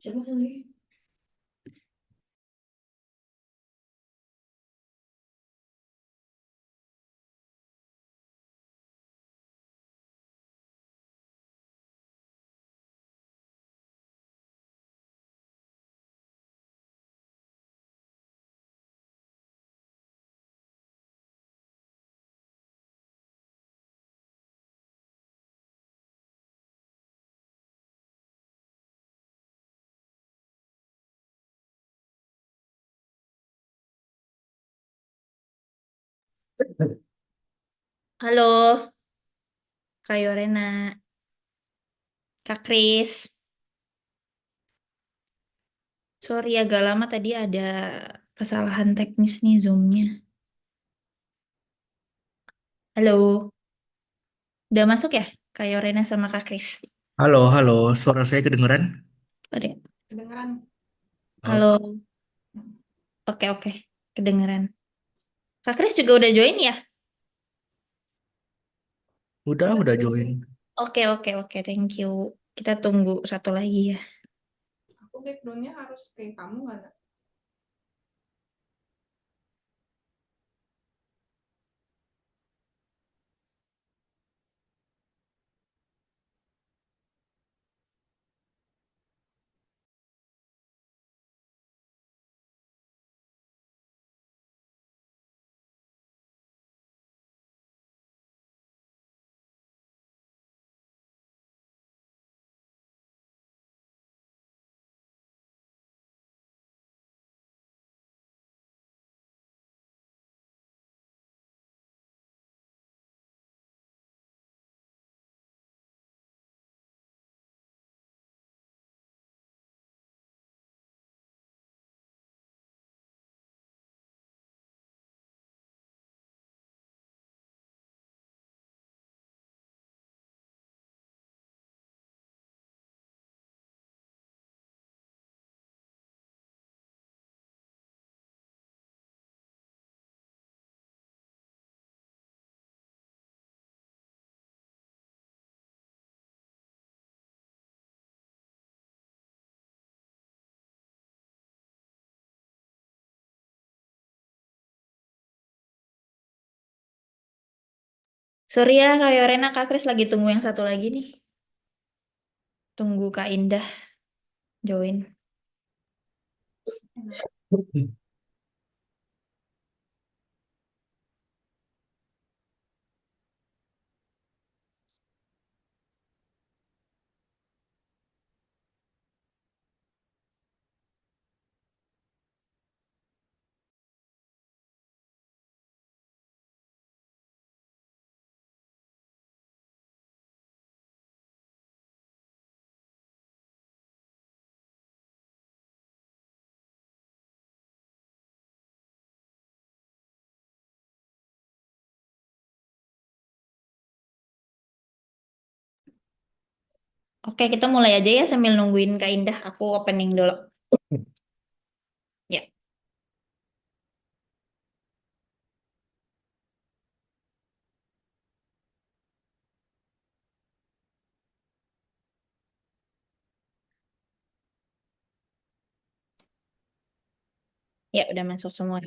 Coba sendiri. Halo, Kak Yorena, Kak Kris. Sorry agak lama tadi ada kesalahan teknis nih Zoom-nya. Halo, udah masuk ya Kak Yorena sama Kak Kris? Halo, halo, suara saya kedengeran? Ada. Kedengeran. Oh, Halo, oke oke, kedengeran. Kak Kris juga udah join ya? udah join. Oke oke oke, thank you. Kita tunggu satu lagi ya. Aku backgroundnya harus kayak kamu nggak? Nak? Sorry ya Kak Yorena, Kak Kris lagi tunggu yang satu lagi nih. Tunggu Kak Indah join. Oke, kita mulai aja ya sambil nungguin Kak Indah. Aku opening dulu. Ya, ya udah masuk semua.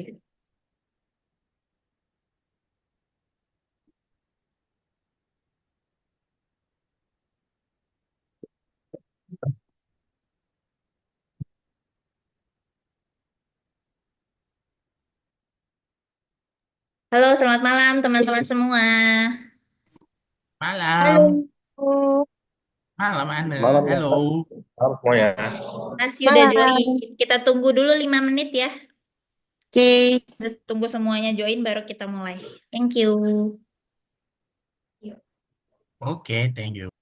Halo, selamat malam teman-teman semua. Malam, Halo, malam Ane. Malam ya, Halo. malam semuanya. Kasih udah join. malam. Kita tunggu dulu 5 menit ya. Oke, Terus tunggu semuanya join baru kita mulai. Thank you. Yuk. Oke, thank you.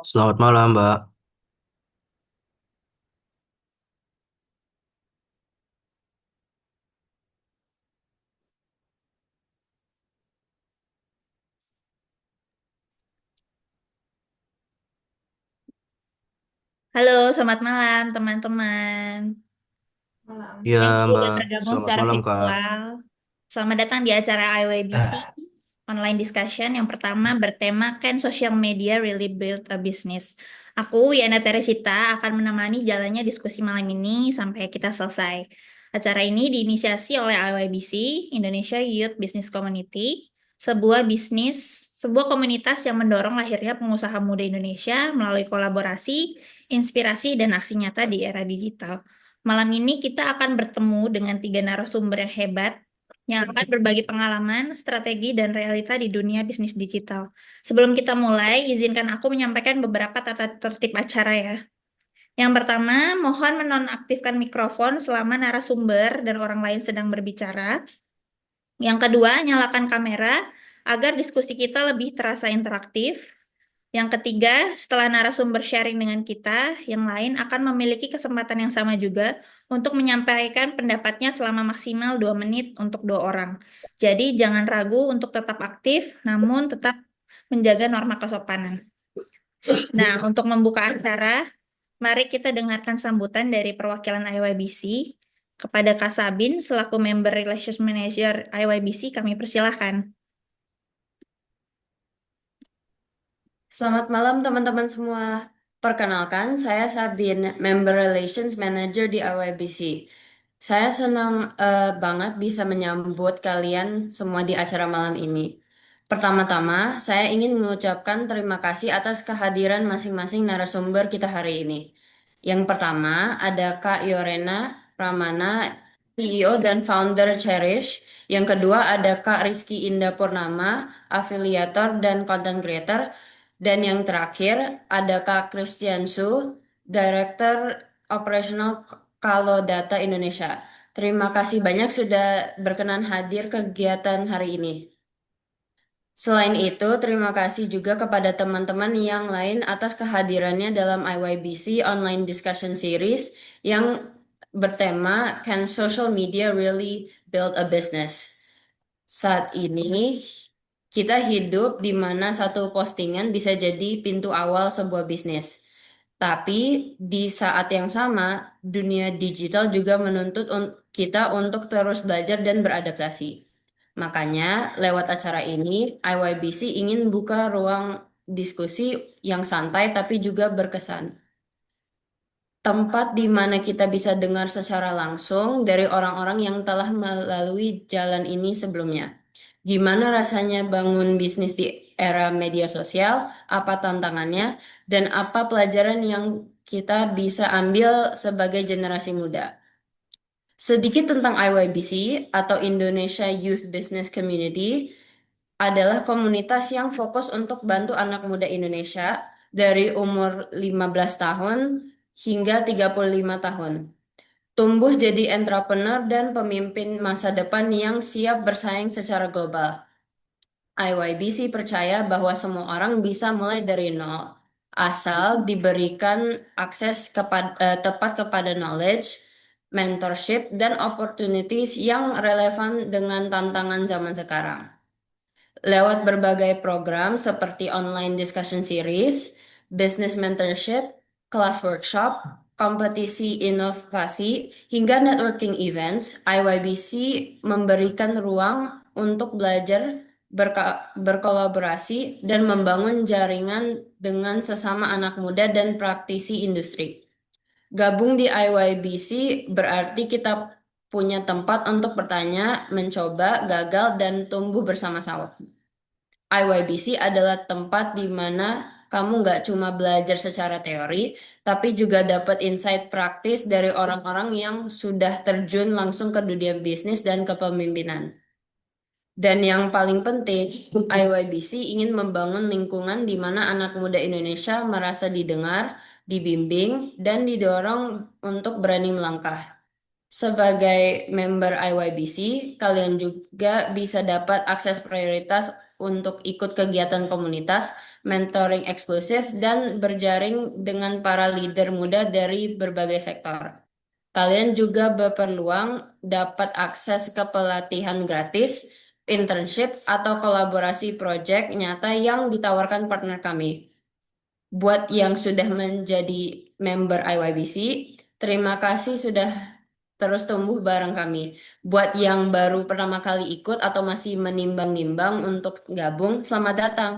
Selamat malam, Mbak. Halo, selamat malam teman-teman. Ya, Thank you Mbak. udah bergabung Selamat secara malam, Kak. virtual. Selamat datang di acara IYBC online discussion yang pertama bertemakan social media really build a business. Aku, Yana Teresita, akan menemani jalannya diskusi malam ini sampai kita selesai. Acara ini diinisiasi oleh IYBC, Indonesia Youth Business Community, sebuah komunitas yang mendorong lahirnya pengusaha muda Indonesia melalui kolaborasi, inspirasi, dan aksi nyata di era digital. Malam ini kita akan bertemu dengan tiga narasumber yang hebat yang akan berbagi pengalaman, strategi, dan realita di dunia bisnis digital. Sebelum kita mulai, izinkan aku menyampaikan beberapa tata tertib acara ya. Yang pertama, mohon menonaktifkan mikrofon selama narasumber dan orang lain sedang berbicara. Yang kedua, nyalakan kamera agar diskusi kita lebih terasa interaktif. Yang ketiga, setelah narasumber sharing dengan kita, yang lain akan memiliki kesempatan yang sama juga untuk menyampaikan pendapatnya selama maksimal 2 menit untuk 2 orang. Jadi jangan ragu untuk tetap aktif, namun tetap menjaga norma kesopanan. Nah, untuk membuka acara, mari kita dengarkan sambutan dari perwakilan IYBC. Kepada Kak Sabin, selaku Member Relations Manager IYBC, kami persilahkan. Selamat malam teman-teman semua. Perkenalkan, saya Sabin, Member Relations Manager di IYBC. Saya senang banget bisa menyambut kalian semua di acara malam ini. Pertama-tama, saya ingin mengucapkan terima kasih atas kehadiran masing-masing narasumber kita hari ini. Yang pertama ada Kak Yorena Ramana, CEO dan founder Cherish. Yang kedua ada Kak Rizky Indah Purnama, afiliator dan content creator. Dan yang terakhir ada Kak Christian Su, Director Operational Kalo Data Indonesia. Terima kasih banyak sudah berkenan hadir kegiatan hari ini. Selain itu, terima kasih juga kepada teman-teman yang lain atas kehadirannya dalam IYBC Online Discussion Series yang bertema Can Social Media Really Build a Business? Saat ini, kita hidup di mana satu postingan bisa jadi pintu awal sebuah bisnis. Tapi di saat yang sama, dunia digital juga menuntut kita untuk terus belajar dan beradaptasi. Makanya, lewat acara ini, IYBC ingin buka ruang diskusi yang santai tapi juga berkesan. Tempat di mana kita bisa dengar secara langsung dari orang-orang yang telah melalui jalan ini sebelumnya. Gimana rasanya bangun bisnis di era media sosial, apa tantangannya, dan apa pelajaran yang kita bisa ambil sebagai generasi muda. Sedikit tentang IYBC atau Indonesia Youth Business Community adalah komunitas yang fokus untuk bantu anak muda Indonesia dari umur 15 tahun hingga 35 tahun. Tumbuh jadi entrepreneur dan pemimpin masa depan yang siap bersaing secara global. IYBC percaya bahwa semua orang bisa mulai dari nol, asal diberikan akses tepat kepada knowledge, mentorship, dan opportunities yang relevan dengan tantangan zaman sekarang. Lewat berbagai program seperti online discussion series, business mentorship, kelas workshop, kompetisi inovasi, hingga networking events, IYBC memberikan ruang untuk belajar, berkolaborasi, dan membangun jaringan dengan sesama anak muda dan praktisi industri. Gabung di IYBC berarti kita punya tempat untuk bertanya, mencoba, gagal, dan tumbuh bersama-sama. IYBC adalah tempat di mana kamu nggak cuma belajar secara teori, tapi juga dapat insight praktis dari orang-orang yang sudah terjun langsung ke dunia bisnis dan kepemimpinan. Dan yang paling penting, IYBC ingin membangun lingkungan di mana anak muda Indonesia merasa didengar, dibimbing, dan didorong untuk berani melangkah. Sebagai member IYBC, kalian juga bisa dapat akses prioritas untuk ikut kegiatan komunitas, mentoring eksklusif, dan berjaring dengan para leader muda dari berbagai sektor. Kalian juga berpeluang dapat akses ke pelatihan gratis, internship, atau kolaborasi proyek nyata yang ditawarkan partner kami. Buat yang sudah menjadi member IYBC, terima kasih sudah terus tumbuh bareng kami. Buat yang baru pertama kali ikut atau masih menimbang-nimbang untuk gabung, selamat datang.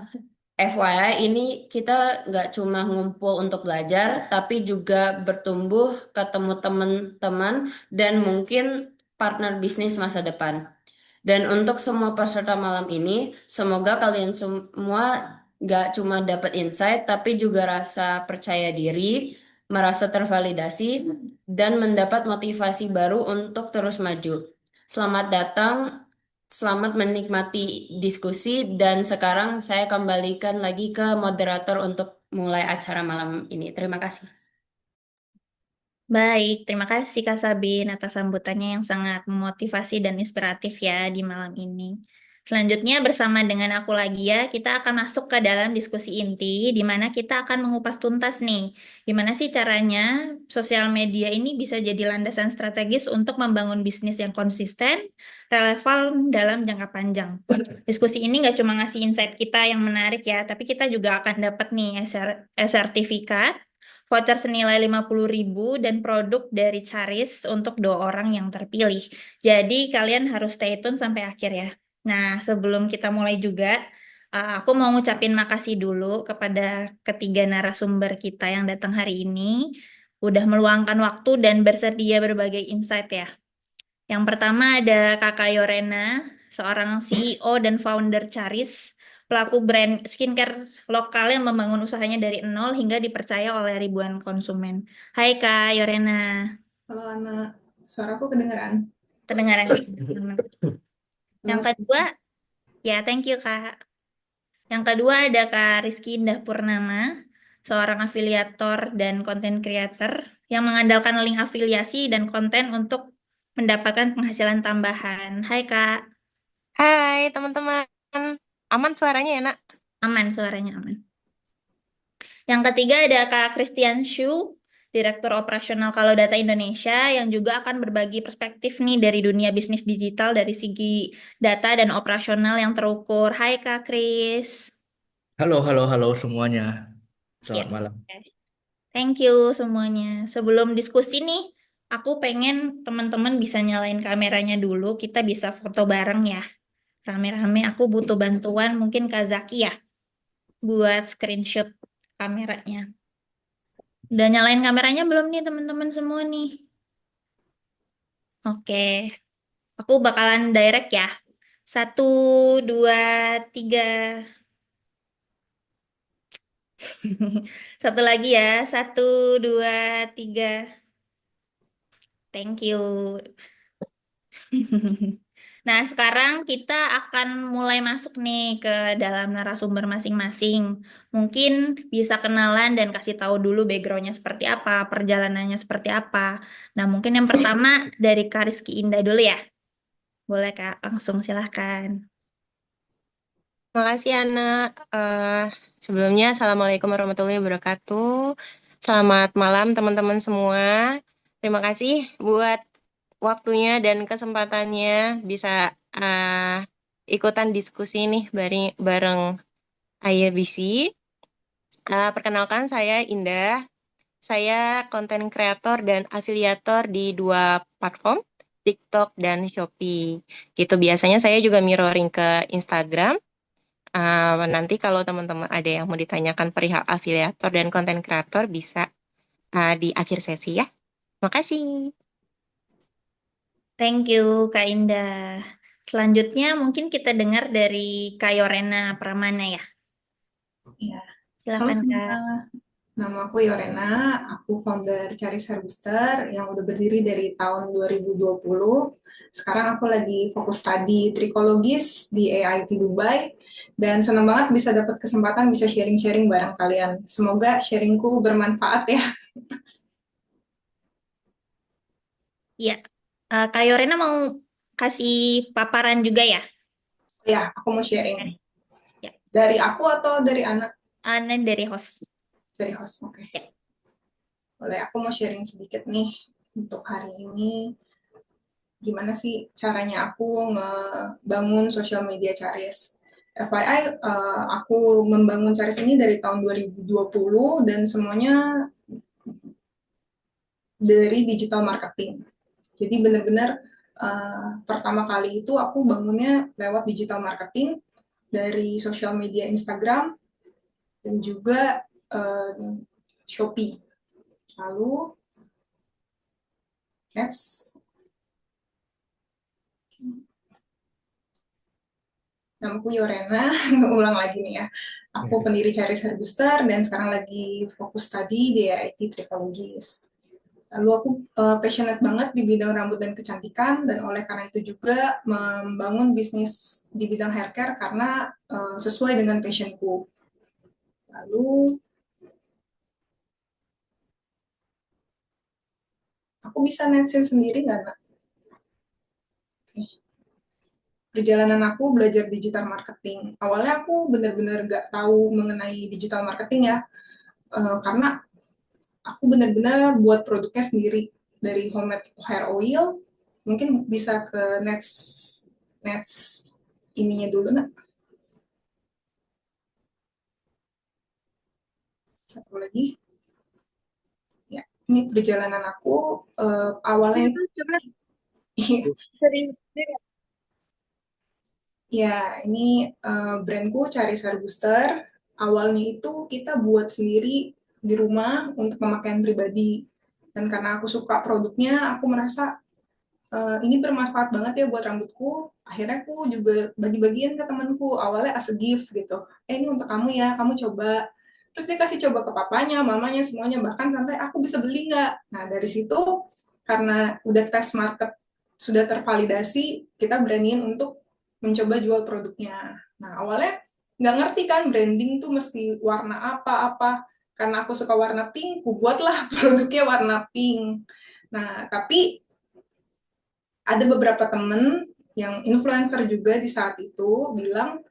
FYI, ini kita nggak cuma ngumpul untuk belajar, tapi juga bertumbuh, ketemu teman-teman, dan mungkin partner bisnis masa depan. Dan untuk semua peserta malam ini, semoga kalian semua gak cuma dapat insight, tapi juga rasa percaya diri, merasa tervalidasi, dan mendapat motivasi baru untuk terus maju. Selamat datang, selamat menikmati diskusi, dan sekarang saya kembalikan lagi ke moderator untuk mulai acara malam ini. Terima kasih. Baik, terima kasih Kak Sabin atas sambutannya yang sangat memotivasi dan inspiratif ya di malam ini. Selanjutnya bersama dengan aku lagi ya, kita akan masuk ke dalam diskusi inti di mana kita akan mengupas tuntas nih, gimana sih caranya sosial media ini bisa jadi landasan strategis untuk membangun bisnis yang konsisten, relevan dalam jangka panjang. Diskusi ini nggak cuma ngasih insight kita yang menarik ya, tapi kita juga akan dapat nih sertifikat voucher senilai 50.000 dan produk dari Charis untuk 2 orang yang terpilih. Jadi kalian harus stay tune sampai akhir ya. Nah, sebelum kita mulai juga, aku mau ngucapin makasih dulu kepada ketiga narasumber kita yang datang hari ini. Udah meluangkan waktu dan bersedia berbagai insight ya. Yang pertama ada Kakak Yorena, seorang CEO dan founder Charis, pelaku brand skincare lokal yang membangun usahanya dari nol hingga dipercaya oleh ribuan konsumen. Hai Kak Yorena, Halo Ana, suaraku kedengeran? kedengaran? Yang Halo, kedua, ya thank you Kak. Yang kedua ada Kak Rizky Indah Purnama, seorang afiliator dan content creator yang mengandalkan link afiliasi dan konten untuk mendapatkan penghasilan tambahan. Hai Kak, Hai teman-teman, aman suaranya ya nak? aman suaranya aman. Yang ketiga ada Kak Christian Shu, Direktur Operasional Kalau Data Indonesia, yang juga akan berbagi perspektif nih dari dunia bisnis digital dari segi data dan operasional yang terukur. Hai Kak Chris. Halo, halo, halo semuanya. Ya, Selamat malam. thank you semuanya. Sebelum diskusi nih, aku pengen teman-teman bisa nyalain kameranya dulu, kita bisa foto bareng ya. Rame-rame, aku butuh bantuan mungkin Kak Zaki ya, buat screenshot kameranya. Udah nyalain kameranya belum nih teman-teman semua nih? Oke, aku bakalan direct ya. 1, 2, 3. Satu lagi ya. 1, 2, 3. Thank you. Nah, sekarang kita akan mulai masuk nih ke dalam narasumber masing-masing. Mungkin bisa kenalan dan kasih tahu dulu backgroundnya seperti apa, perjalanannya seperti apa. Nah, mungkin yang pertama dari Kak Rizky Indah dulu ya. Boleh Kak, langsung silahkan. Makasih Ana. Eh, Sebelumnya Assalamualaikum warahmatullahi wabarakatuh. Selamat malam teman-teman semua. Terima kasih buat waktunya dan kesempatannya bisa ikutan diskusi nih bareng IABC. Perkenalkan saya Indah. Saya konten kreator dan afiliator di 2 platform, TikTok dan Shopee. Gitu biasanya saya juga mirroring ke Instagram. Nanti kalau teman-teman ada yang mau ditanyakan perihal afiliator dan konten kreator bisa di akhir sesi ya. Makasih. Thank you, Kak Indah. Selanjutnya mungkin kita dengar dari Kak Yorena Pramana ya. ya. Halo Silakan semua, Kak. nama aku Yorena, aku founder Charis Hair Booster yang udah berdiri dari tahun 2020. Sekarang aku lagi fokus studi trikologis di AIT Dubai dan senang banget bisa dapat kesempatan bisa sharing-sharing bareng kalian. Semoga sharingku bermanfaat ya. Ya, Kak Yorena mau kasih paparan juga ya? Ya, aku mau sharing. Ya, Dari aku atau dari anak? Ana dari host. Dari host, oke. Ya. Boleh, aku mau sharing sedikit nih untuk hari ini. Gimana sih caranya aku ngebangun sosial media Charis. FYI, aku membangun Charis ini dari tahun 2020 dan semuanya dari digital marketing. Jadi benar-benar pertama kali itu aku bangunnya lewat digital marketing dari sosial media Instagram dan juga Shopee. Lalu, next. Namaku Yorena, ulang lagi nih ya. Aku pendiri Charis Hair Booster dan sekarang lagi fokus tadi di IT Tripologis. Lalu aku passionate banget di bidang rambut dan kecantikan dan oleh karena itu juga membangun bisnis di bidang hair care karena sesuai dengan passionku. Lalu aku bisa netsin sendiri nggak, Nak? Oke. Perjalanan aku belajar digital marketing. Awalnya aku benar-benar nggak tahu mengenai digital marketing ya, karena aku benar-benar buat produknya sendiri dari homemade hair oil. Mungkin bisa ke next ininya dulu, Nak. Satu lagi. Ya, ini perjalanan aku awalnya Sering. ya, ini brandku Charis Hair Booster. Awalnya itu kita buat sendiri di rumah untuk pemakaian pribadi. Dan karena aku suka produknya, aku merasa ini bermanfaat banget ya buat rambutku. Akhirnya aku juga bagi-bagiin ke temanku. Awalnya as a gift gitu. Ini untuk kamu ya, kamu coba. Terus dia kasih coba ke papanya, mamanya, semuanya. Bahkan sampai aku bisa beli nggak. Nah, dari situ karena udah tes market sudah tervalidasi, kita beraniin untuk mencoba jual produknya. Nah, awalnya nggak ngerti kan branding tuh mesti warna apa-apa. Karena aku suka warna pink, aku buatlah produknya warna pink. Nah, tapi ada beberapa temen yang influencer juga di saat itu bilang,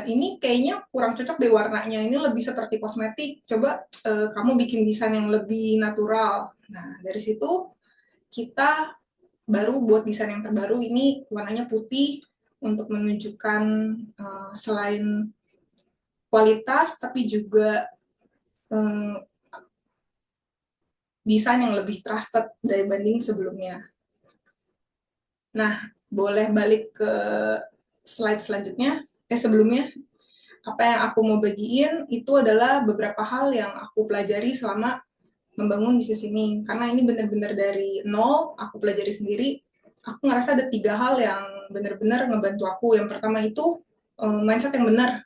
ini kayaknya kurang cocok deh warnanya, ini lebih seperti kosmetik, coba kamu bikin desain yang lebih natural. Nah, dari situ kita baru buat desain yang terbaru, ini warnanya putih untuk menunjukkan selain kualitas, tapi juga desain yang lebih trusted dibanding sebelumnya. Nah, boleh balik ke slide selanjutnya. Sebelumnya, apa yang aku mau bagiin itu adalah beberapa hal yang aku pelajari selama membangun bisnis ini. Karena ini benar-benar dari nol, aku pelajari sendiri. Aku ngerasa ada 3 hal yang benar-benar ngebantu aku. Yang pertama itu mindset yang benar.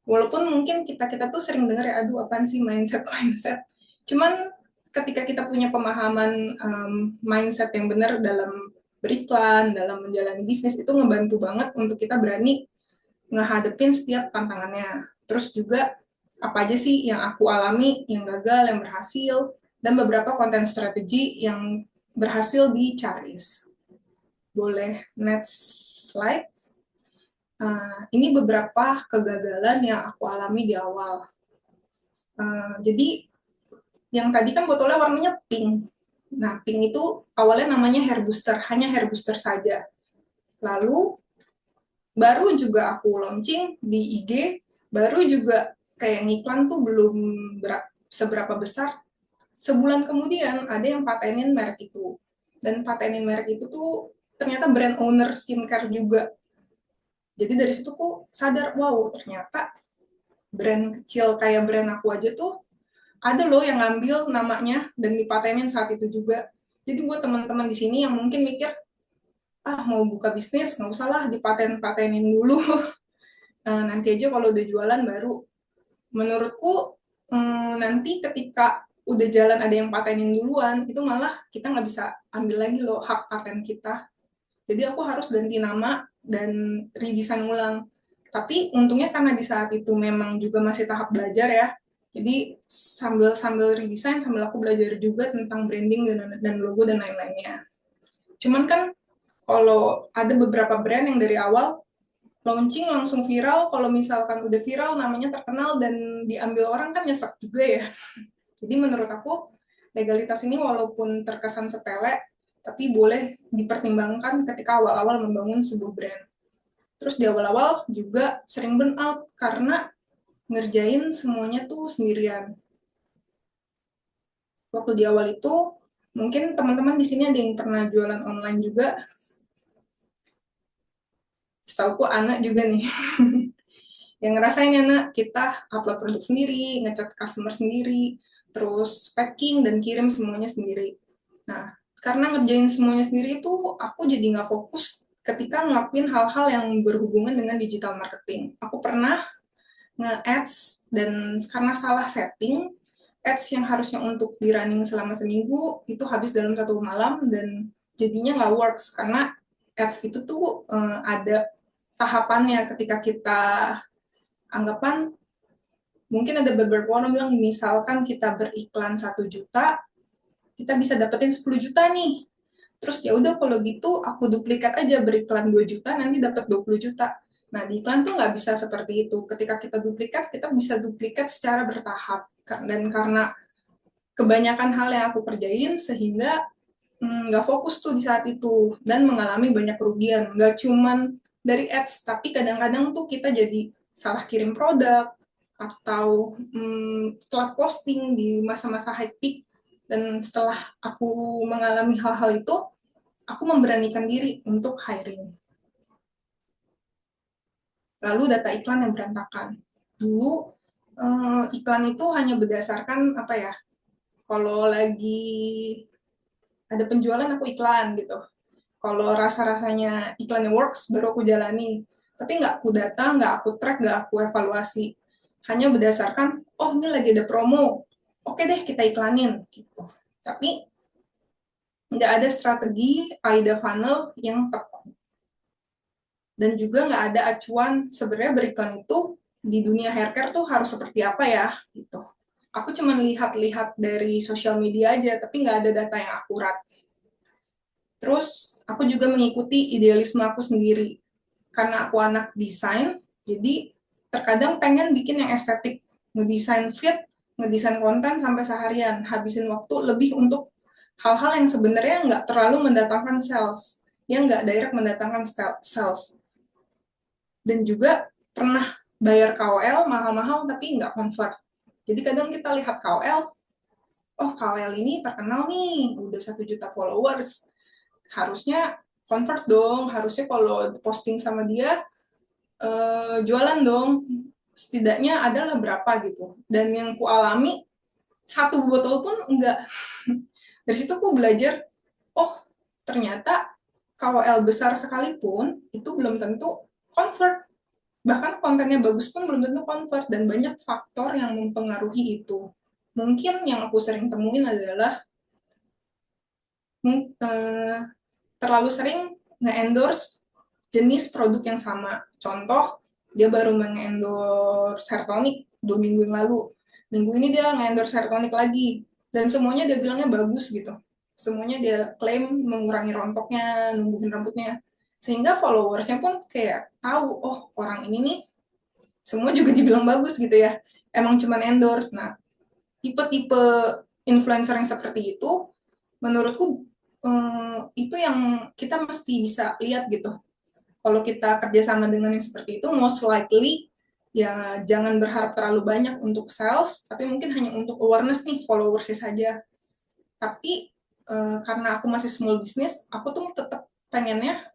Walaupun mungkin kita tuh sering dengar ya, aduh apaan sih mindset. Cuman ketika kita punya pemahaman mindset yang benar dalam beriklan, dalam menjalani bisnis, itu ngebantu banget untuk kita berani ngehadepin setiap tantangannya. Terus juga apa aja sih yang aku alami, yang gagal, yang berhasil, dan beberapa konten strategi yang berhasil di Charis. Boleh next slide. Ini beberapa kegagalan yang aku alami di awal. Jadi yang tadi kan botolnya warnanya pink. Nah, pink itu awalnya namanya hair booster, hanya hair booster saja. Lalu baru juga aku launching di IG, baru juga kayak ngiklan tuh belum seberapa besar. Sebulan kemudian ada yang patenin merek itu. Dan patenin merek itu tuh ternyata brand owner skincare juga. Jadi dari situ aku sadar, wow ternyata brand kecil kayak brand aku aja tuh ada loh yang ngambil namanya dan dipatenin saat itu juga. Jadi buat teman-teman di sini yang mungkin mikir, mau buka bisnis, nggak usah lah dipatenin dulu. Nanti aja kalau udah jualan baru. Menurutku nanti ketika udah jalan ada yang patenin duluan, itu malah kita nggak bisa ambil lagi loh hak paten kita. Jadi aku harus ganti nama dan redesign ulang. Tapi untungnya karena di saat itu memang juga masih tahap belajar ya, jadi sambil redesign, sambil aku belajar juga tentang branding dan logo dan lain-lainnya. Cuman kan kalau ada beberapa brand yang dari awal launching langsung viral, kalau misalkan udah viral namanya terkenal dan diambil orang kan nyesek juga ya. Jadi menurut aku legalitas ini walaupun terkesan sepele, tapi boleh dipertimbangkan ketika awal-awal membangun sebuah brand. Terus di awal-awal juga sering burn out karena ngerjain semuanya tuh sendirian. Waktu di awal itu, mungkin teman-teman di sini ada yang pernah jualan online juga. Setauku anak juga nih. Yang ngerasain anak, kita upload produk sendiri, ngecat customer sendiri, terus packing dan kirim semuanya sendiri. Nah, karena ngerjain semuanya sendiri itu, aku jadi nggak fokus ketika ngelakuin hal-hal yang berhubungan dengan digital marketing. Aku pernah nge-ads dan karena salah setting, ads yang harusnya untuk di running selama seminggu itu habis dalam 1 malam dan jadinya nggak works karena ads itu tuh ada tahapannya. Ketika kita anggapan mungkin ada beberapa orang bilang misalkan kita beriklan 1 juta, kita bisa dapetin 10 juta nih. Terus ya udah kalau gitu aku duplikat aja beriklan 2 juta nanti dapat 20 juta. Nah, di iklan tuh nggak bisa seperti itu. Ketika kita bisa duplikat secara bertahap. Dan karena kebanyakan hal yang aku kerjain sehingga nggak fokus tuh di saat itu dan mengalami banyak kerugian. Nggak cuman dari ads, tapi kadang-kadang tuh kita jadi salah kirim produk atau telat posting di masa-masa high peak. Dan setelah aku mengalami hal-hal itu, aku memberanikan diri untuk hiring. Lalu data iklan yang berantakan. Dulu iklan itu hanya berdasarkan apa ya? Kalau lagi ada penjualan aku iklan gitu. Kalau rasa-rasanya iklannya works baru aku jalani. Tapi nggak aku data, nggak aku track, nggak aku evaluasi. Hanya berdasarkan, oh ini lagi ada promo, oke deh kita iklanin gitu. Tapi nggak ada strategi AIDA funnel yang tepat. Dan juga nggak ada acuan sebenarnya beriklan itu di dunia haircare tuh harus seperti apa ya gitu. Aku cuma lihat-lihat dari sosial media aja, tapi nggak ada data yang akurat. Terus aku juga mengikuti idealisme aku sendiri. Karena aku anak desain, jadi terkadang pengen bikin yang estetik. Ngedesain feed, ngedesain konten sampai seharian. Habisin waktu lebih untuk hal-hal yang sebenarnya nggak terlalu mendatangkan sales. Yang nggak direct mendatangkan sales. Dan juga pernah bayar KOL mahal-mahal tapi nggak convert. Jadi kadang kita lihat KOL, oh KOL ini terkenal nih, udah 1 juta followers. Harusnya convert dong, harusnya kalau posting sama dia, jualan dong. Setidaknya adalah berapa gitu. Dan yang ku alami, 1 botol pun enggak. Dari situ aku belajar, oh ternyata KOL besar sekalipun, itu belum tentu convert. Bahkan kontennya bagus pun belum tentu convert, dan banyak faktor yang mempengaruhi itu. Mungkin yang aku sering temuin adalah terlalu sering nge-endorse jenis produk yang sama. Contoh, dia baru nge-endorse hair tonic 2 minggu yang lalu. Minggu ini dia nge-endorse hair tonic lagi. Dan semuanya dia bilangnya bagus gitu. Semuanya dia klaim mengurangi rontoknya, numbuhin rambutnya. Sehingga followersnya pun kayak tahu, oh orang ini nih semua juga dibilang bagus gitu ya. Emang cuma endorse. Nah, tipe-tipe influencer yang seperti itu, menurutku itu yang kita mesti bisa lihat gitu. Kalau kita kerjasama dengan yang seperti itu, most likely ya jangan berharap terlalu banyak untuk sales, tapi mungkin hanya untuk awareness nih, followersnya saja. Tapi karena aku masih small business, aku tuh tetap pengennya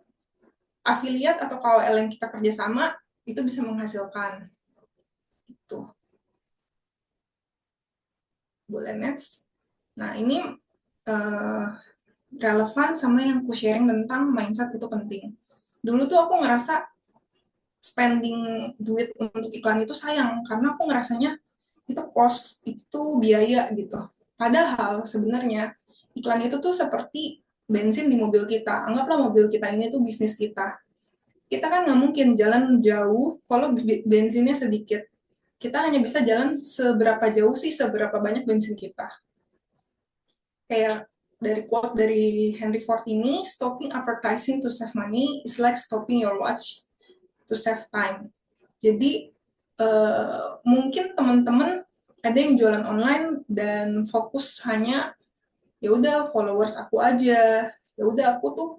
affiliate atau KOL yang kita kerjasama itu bisa menghasilkan. Itu. Boleh next. Nah ini relevan sama yang aku sharing tentang mindset itu penting. Dulu tuh aku ngerasa spending duit untuk iklan itu sayang, karena aku ngerasanya itu cost, itu biaya gitu. Padahal sebenarnya iklan itu tuh seperti bensin di mobil kita. Anggaplah mobil kita ini tuh bisnis kita. Kita kan nggak mungkin jalan jauh kalau bensinnya sedikit. Kita hanya bisa jalan seberapa jauh sih, seberapa banyak bensin kita. Kayak dari quote dari Henry Ford ini, stopping advertising to save money is like stopping your watch to save time. Jadi mungkin teman-teman ada yang jualan online dan fokus hanya ya udah followers aku aja, ya udah aku tuh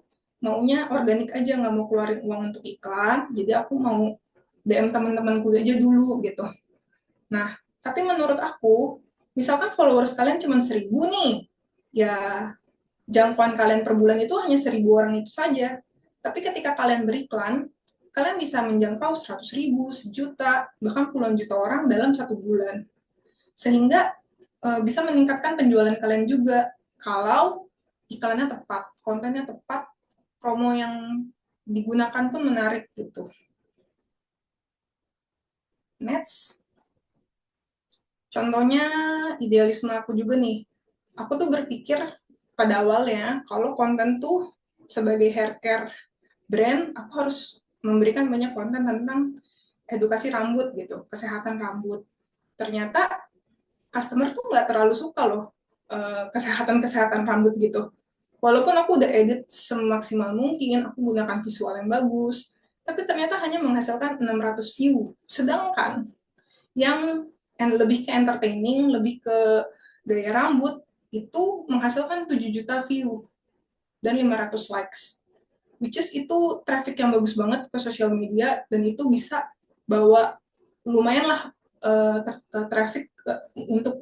maunya organik aja, nggak mau keluarin uang untuk iklan, jadi aku mau DM teman-temanku aja dulu gitu. Nah, tapi menurut aku, misalkan followers kalian cuma 1.000 nih, ya jangkauan kalian per bulan itu hanya 1.000 orang itu saja. Tapi ketika kalian beriklan, kalian bisa menjangkau 100.000, 1 juta, bahkan puluhan juta orang dalam 1 bulan. Sehingga bisa meningkatkan penjualan kalian juga kalau iklannya tepat, kontennya tepat, promo yang digunakan pun menarik gitu. Next. Contohnya idealisme aku juga nih. Aku tuh berpikir pada awalnya kalau konten tuh sebagai hair care brand, aku harus memberikan banyak konten tentang edukasi rambut gitu, kesehatan rambut. Ternyata customer tuh nggak terlalu suka loh kesehatan-kesehatan rambut gitu. Walaupun aku udah edit semaksimal mungkin, aku gunakan visual yang bagus, tapi ternyata hanya menghasilkan 600 view. Sedangkan yang lebih ke entertaining, lebih ke gaya rambut, itu menghasilkan 7 juta view dan 500 likes. Which is itu traffic yang bagus banget ke sosial media, dan itu bisa bawa lumayan lah traffic untuk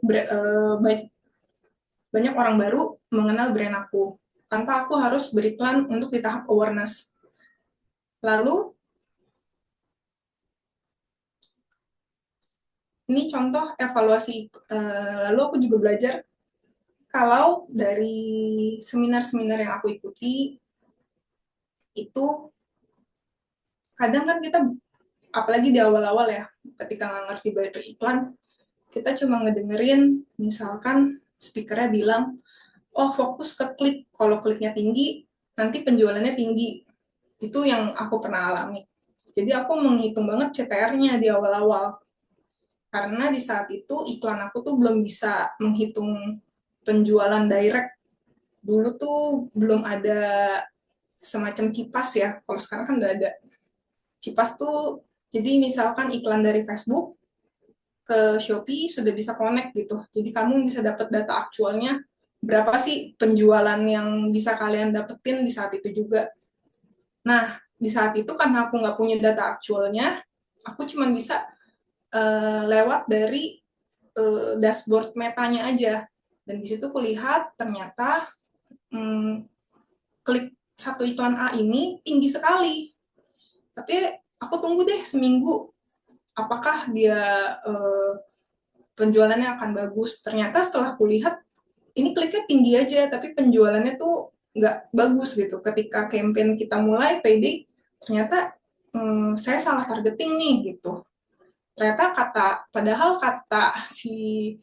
banyak orang baru mengenal brand aku, tanpa aku harus beriklan untuk di tahap awareness. Lalu, ini contoh evaluasi. Lalu aku juga belajar kalau dari seminar-seminar yang aku ikuti, itu kadang kan kita, apalagi di awal-awal ya, ketika nggak ngerti beriklan, kita cuma ngedengerin, misalkan speakernya bilang, oh fokus ke klik, kalau kliknya tinggi, nanti penjualannya tinggi. Itu yang aku pernah alami. Jadi aku menghitung banget CTR-nya di awal-awal. Karena di saat itu iklan aku tuh belum bisa menghitung penjualan direct. Dulu tuh belum ada semacam Cipas ya, kalau sekarang kan udah ada. Cipas tuh, jadi misalkan iklan dari Facebook ke Shopee sudah bisa connect gitu. Jadi kamu bisa dapat data aktualnya, berapa sih penjualan yang bisa kalian dapetin di saat itu juga. Nah, di saat itu karena aku nggak punya data aktualnya, aku cuma bisa lewat dari dashboard metanya aja. Dan di situ kulihat ternyata klik satu iklan A ini tinggi sekali. Tapi aku tunggu deh seminggu, apakah dia penjualannya akan bagus. Ternyata setelah kulihat, ini kliknya tinggi aja, tapi penjualannya tuh nggak bagus gitu. Ketika campaign kita mulai payday, ternyata saya salah targeting nih gitu. Ternyata padahal kata si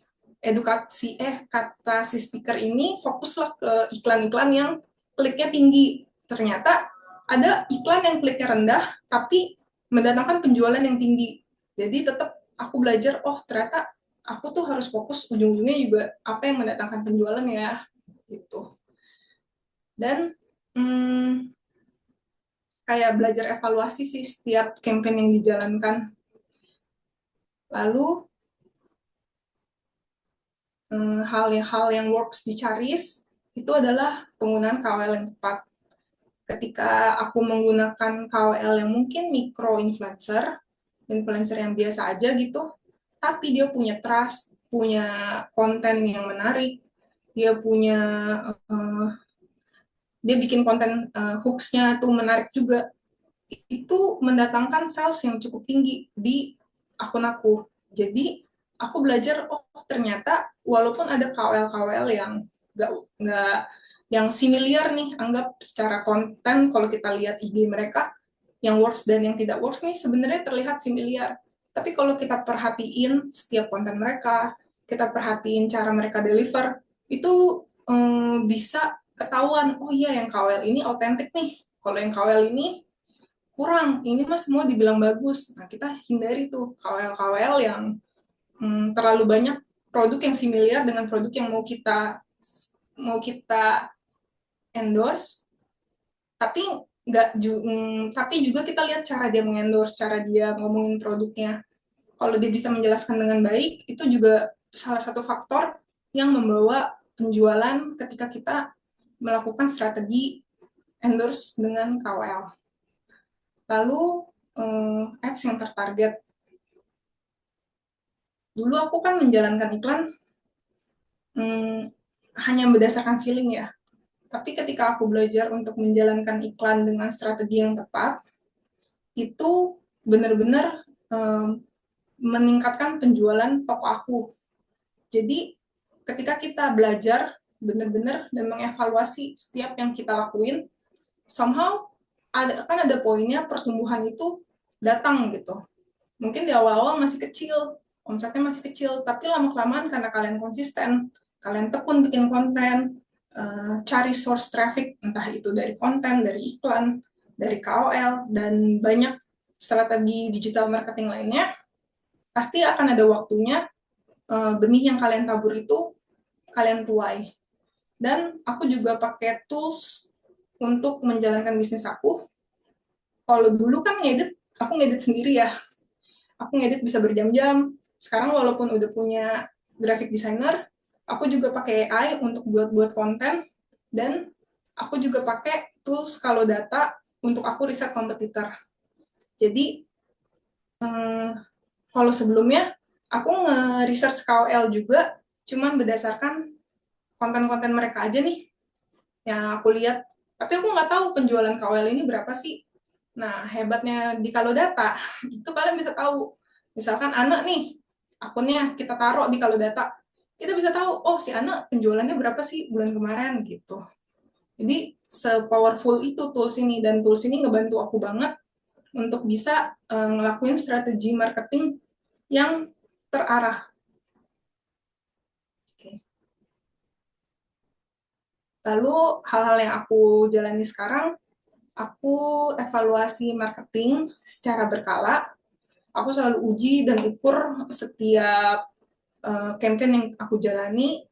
kata si speaker ini fokuslah ke iklan-iklan yang kliknya tinggi. Ternyata ada iklan yang kliknya rendah, tapi mendatangkan penjualan yang tinggi. Jadi tetap aku belajar, oh ternyata aku tuh harus fokus ujung-ujungnya juga apa yang mendatangkan penjualan ya, gitu. Dan kayak belajar evaluasi sih setiap campaign yang dijalankan. Lalu hal yang works di Charis itu adalah penggunaan KOL yang tepat. Ketika aku menggunakan KOL yang mungkin micro influencer yang biasa aja gitu, tapi dia punya trust, punya konten yang menarik, dia punya dia bikin konten hooks-nya tuh menarik juga, itu mendatangkan sales yang cukup tinggi di akun aku. Jadi aku belajar, oh ternyata walaupun ada KOL-KOL yang nggak yang similar nih, anggap secara konten kalau kita lihat IG mereka, yang works dan yang tidak works nih sebenarnya terlihat similar. Tapi kalau kita perhatiin setiap konten mereka, kita perhatiin cara mereka deliver, itu bisa ketahuan, oh iya yang KOL ini otentik nih, kalau yang KOL ini kurang, ini mah semua dibilang bagus. Nah, kita hindari tuh KOL-KOL yang terlalu banyak produk yang similar dengan produk yang mau kita endorse, tapi tapi juga kita lihat cara dia mengendorse, cara dia ngomongin produknya. Kalau dia bisa menjelaskan dengan baik, itu juga salah satu faktor yang membawa penjualan ketika kita melakukan strategi endorse dengan KOL. Lalu ads yang tertarget. Dulu aku kan menjalankan iklan hanya berdasarkan feeling ya. Tapi ketika aku belajar untuk menjalankan iklan dengan strategi yang tepat, itu benar-benar meningkatkan penjualan toko aku. Jadi ketika kita belajar benar-benar dan mengevaluasi setiap yang kita lakuin, somehow kan ada poinnya pertumbuhan itu datang gitu. Mungkin di awal-awal masih kecil, omsetnya masih kecil, tapi lama-kelamaan karena kalian konsisten, kalian tekun bikin konten, cari source traffic, entah itu dari konten, dari iklan, dari KOL, dan banyak strategi digital marketing lainnya, pasti akan ada waktunya benih yang kalian tabur itu kalian tuai. Dan aku juga pakai tools untuk menjalankan bisnis aku. Kalau dulu kan aku ngedit sendiri ya. Aku ngedit bisa berjam-jam. Sekarang walaupun udah punya graphic designer, aku juga pakai AI untuk buat-buat konten, dan aku juga pakai tools kalau data untuk aku riset kompetitor. Jadi kalau sebelumnya aku nge-research KOL juga cuman berdasarkan konten-konten mereka aja nih yang aku lihat, tapi aku nggak tahu penjualan KOL ini berapa sih. Nah, hebatnya di Kalodata, itu kalian bisa tahu. Misalkan Ana nih, akunnya kita taruh di Kalodata, kita bisa tahu, oh si Ana penjualannya berapa sih bulan kemarin gitu. Jadi, se-powerful itu tools ini, dan tools ini ngebantu aku banget untuk bisa ngelakuin strategi marketing yang terarah. Oke. Lalu, hal-hal yang aku jalani sekarang, aku evaluasi marketing secara berkala. Aku selalu uji dan ukur setiap campaign yang aku jalani.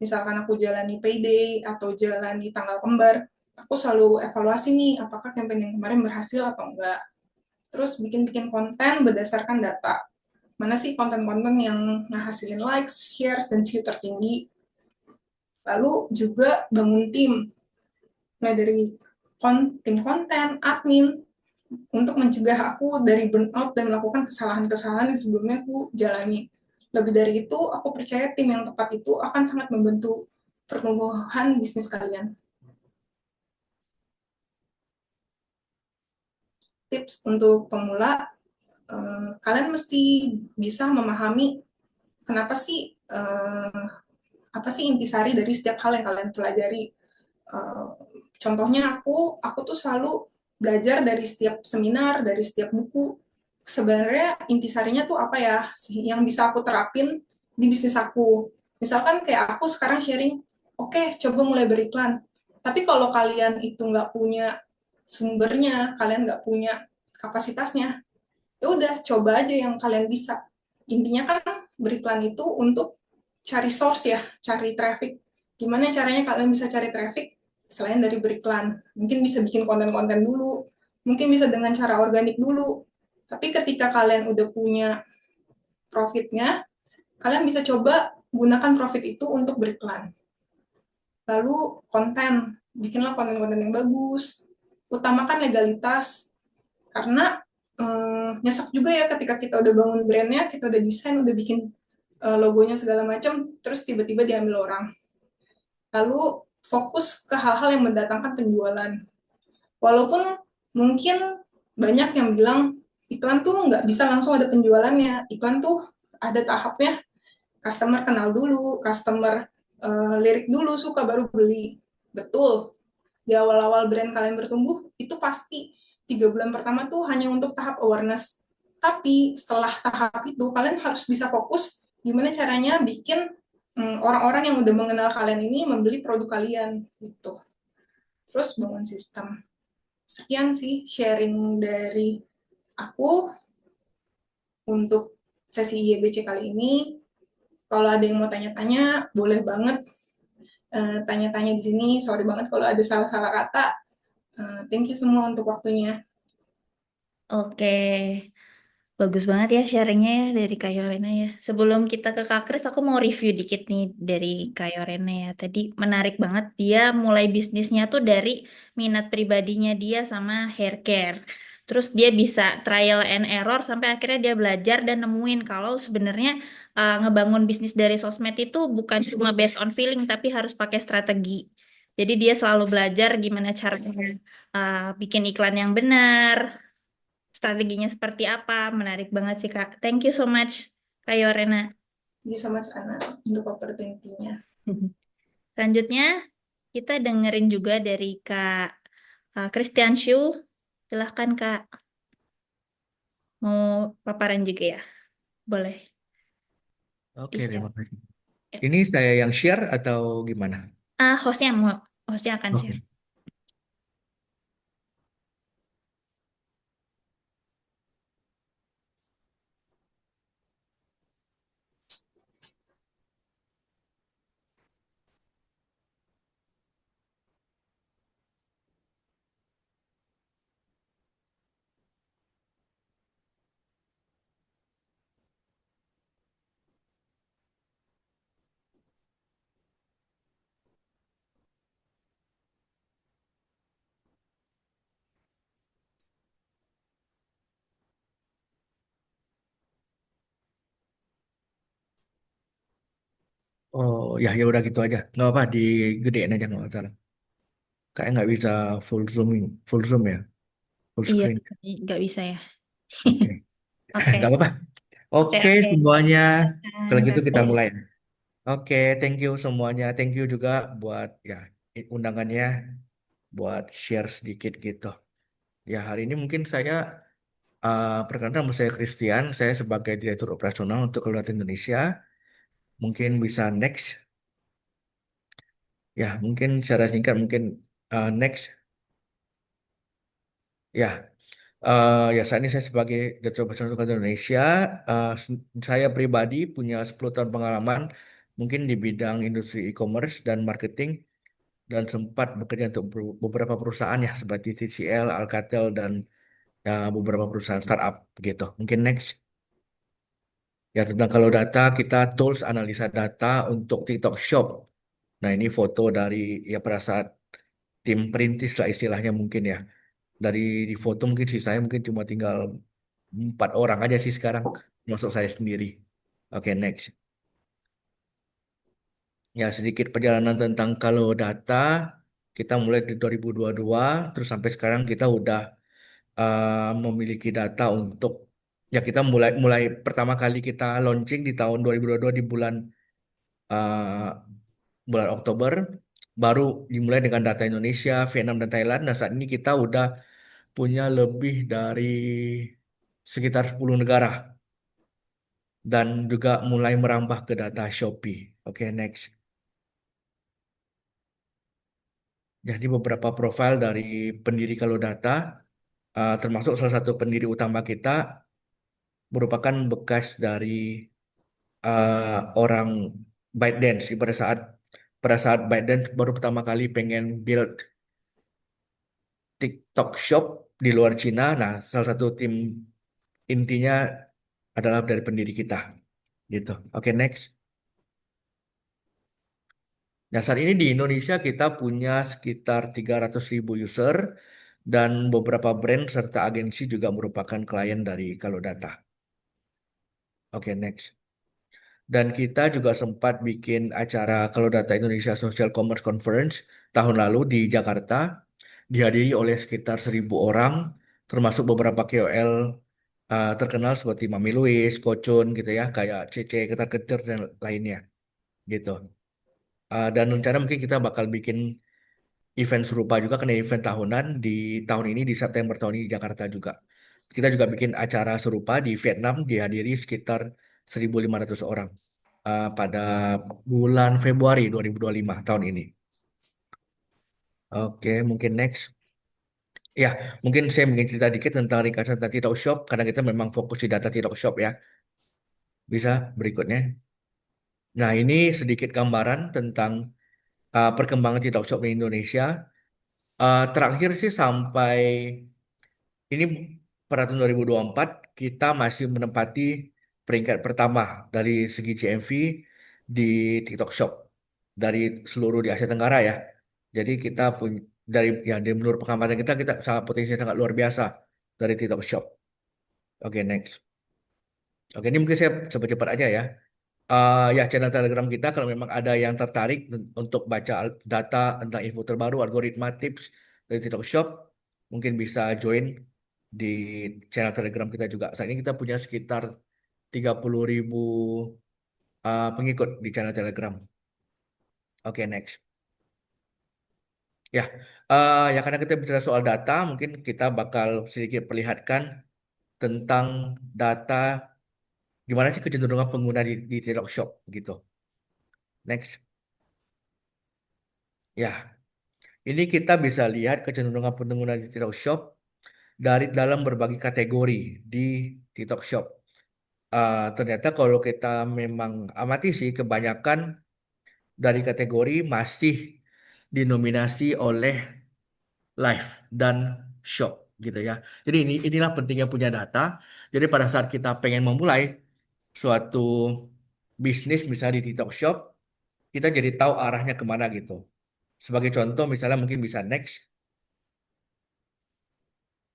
Misalkan aku jalani payday atau jalani tanggal kembar, aku selalu evaluasi nih, apakah campaign yang kemarin berhasil atau enggak. Terus bikin-bikin konten berdasarkan data. Mana sih konten-konten yang ngehasilin likes, shares, dan view tertinggi. Lalu juga bangun tim. Mulai dari tim konten, admin, untuk mencegah aku dari burnout dan melakukan kesalahan-kesalahan yang sebelumnya aku jalani. Lebih dari itu, aku percaya tim yang tepat itu akan sangat membantu pertumbuhan bisnis kalian. Tips untuk pemula, kalian mesti bisa memahami kenapa sih, apa sih intisari dari setiap hal yang kalian pelajari. Contohnya aku tuh selalu belajar dari setiap seminar, dari setiap buku. Sebenarnya intisarinya tuh apa ya, yang bisa aku terapin di bisnis aku. Misalkan kayak aku sekarang sharing, oke, coba mulai beriklan. Tapi kalau kalian itu nggak punya sumbernya, kalian nggak punya kapasitasnya, ya udah coba aja yang kalian bisa. Intinya kan beriklan itu untuk cari source ya, cari traffic. Gimana caranya kalian bisa cari traffic selain dari beriklan? Mungkin bisa bikin konten-konten dulu, mungkin bisa dengan cara organik dulu. Tapi ketika kalian udah punya profitnya, kalian bisa coba gunakan profit itu untuk beriklan. Lalu konten, bikinlah konten-konten yang bagus, utamakan legalitas, karena nyesek juga ya ketika kita udah bangun brandnya, kita udah desain, udah bikin logonya segala macam, terus tiba-tiba diambil orang. Lalu fokus ke hal-hal yang mendatangkan penjualan. Walaupun mungkin banyak yang bilang iklan tuh nggak bisa langsung ada penjualannya, iklan tuh ada tahapnya, customer kenal dulu, customer lirik dulu, suka baru beli. Betul, di awal-awal brand kalian bertumbuh, itu pasti 3 bulan pertama tuh hanya untuk tahap awareness. Tapi setelah tahap itu, kalian harus bisa fokus gimana caranya bikin orang-orang yang udah mengenal kalian ini membeli produk kalian gitu. Terus bangun sistem. Sekian sih sharing dari aku untuk sesi IEBC kali ini. Kalau ada yang mau tanya-tanya, boleh banget tanya-tanya di sini. Sorry banget kalau ada salah-salah kata. Thank you semua untuk waktunya. Oke, Bagus banget ya sharingnya ya dari Kak Yorena ya. Sebelum kita ke Kak Kris, aku mau review dikit nih dari Kak Yorena ya. Tadi menarik banget dia mulai bisnisnya tuh dari minat pribadinya dia sama hair care. Terus dia bisa trial and error sampai akhirnya dia belajar dan nemuin kalau sebenarnya ngebangun bisnis dari sosmed itu bukan cuma based on feeling tapi harus pakai strategi. Jadi dia selalu belajar gimana caranya bikin iklan yang benar, strateginya seperti apa. Menarik banget sih, Kak. Thank you so much, Kak Yorena. Thank you so much, Ana, untuk opportunity-nya. Selanjutnya, kita dengerin juga dari Kak Christian Shu. Silahkan, Kak. Mau paparan juga ya? Boleh. Oke, Di-share. terima kasih. Ya. Ini saya yang share atau gimana? Hostnya akan share. Oke. Oh ya, ya udah gitu aja. Nggak apa, digedein aja nggak masalah. Kayak nggak bisa full zoom ya, full Iya, screen. nggak bisa ya. Oke, Oke, nggak apa-apa. oke, Oke oke. semuanya. Silakan, Kalau Kak gitu kita Kris. mulai. Oke, thank you semuanya. Thank you juga buat ya undangannya, buat share sedikit gitu. Ya hari ini mungkin saya perkenalkan nama saya Christian. Saya sebagai Direktur Operasional untuk Keluarga Indonesia. Mungkin bisa next. Ya mungkin secara singkat mungkin next. Ya, ya saat ini saya sebagai Direktur Operasional untuk Keluarga Indonesia. Saya pribadi punya 10 tahun pengalaman mungkin di bidang industri e-commerce dan marketing. Dan sempat bekerja untuk beberapa perusahaan ya seperti TCL, Alcatel dan ya, beberapa perusahaan startup gitu. Mungkin next ya tentang kalau data kita tools analisa data untuk TikTok Shop. Nah ini foto dari ya pada saat tim perintis lah istilahnya mungkin ya. Dari di foto mungkin sih saya mungkin cuma tinggal 4 orang aja sih sekarang, masuk saya sendiri. Oke next. Ya sedikit perjalanan tentang kalau data kita mulai di 2022 terus sampai sekarang kita udah memiliki data untuk ya kita mulai mulai pertama kali kita launching di tahun 2022 di uh, bulan Oktober, baru dimulai dengan data Indonesia, Vietnam dan Thailand. Nah saat ini kita udah punya lebih dari sekitar 10 negara dan juga mulai merambah ke data Shopee. Oke next. Jadi beberapa profil dari pendiri kalau data, termasuk salah satu pendiri utama kita merupakan bekas dari orang ByteDance pada saat ByteDance baru pertama kali pengen build TikTok Shop di luar Cina. Nah, salah satu tim intinya adalah dari pendiri kita gitu. Oke, next. Nah, saat ini di Indonesia kita punya sekitar 300.000 user dan beberapa brand serta agensi juga merupakan klien dari Kalau Data. Oke, next. Dan kita juga sempat bikin acara Kalau Data Indonesia Social Commerce Conference tahun lalu di Jakarta, dihadiri oleh sekitar 1.000 orang, termasuk beberapa KOL terkenal seperti Mami Louis, Kocun gitu ya, kayak Cece, Ketar-Ketir dan lainnya gitu. Dan rencana mungkin kita bakal bikin event serupa juga karena event tahunan di tahun ini di September tahun ini di Jakarta juga. Kita juga bikin acara serupa di Vietnam dihadiri sekitar 1.500 orang pada bulan Februari 2025 tahun ini. Oke, mungkin next. Ya, mungkin saya mungkin cerita dikit tentang ringkasan tentang TikTok Shop karena kita memang fokus di data TikTok Shop ya. Bisa berikutnya. Nah, ini sedikit gambaran tentang perkembangan TikTok Shop di Indonesia. Terakhir sih sampai ini pada tahun 2024 kita masih menempati peringkat pertama dari segi GMV di TikTok Shop dari seluruh di Asia Tenggara ya. Jadi kita punya dari menurut pengamatan kita sangat potensi sangat luar biasa dari TikTok Shop. Oke, next. Oke, ini mungkin saya cepat-cepat aja ya. Ya, channel Telegram kita kalau memang ada yang tertarik untuk baca data tentang info terbaru, algoritma, tips dari TikTok Shop, mungkin bisa join di channel Telegram kita juga. Saat ini kita punya sekitar 30.000 pengikut di channel Telegram. Oke, next. Ya, ya karena kita bicara soal data, mungkin kita bakal sedikit perlihatkan tentang data gimana sih kecenderungan pengguna di TikTok Shop gitu. Next. Ya, ini kita bisa lihat kecenderungan pengguna di TikTok Shop dari dalam berbagai kategori di TikTok Shop. Ternyata kalau kita memang amati sih, kebanyakan dari kategori masih dinominasi oleh live dan shop gitu ya. Jadi inilah pentingnya punya data. Jadi pada saat kita pengen memulai suatu bisnis misalnya di TikTok Shop, kita jadi tahu arahnya kemana gitu. Sebagai contoh misalnya mungkin bisa next.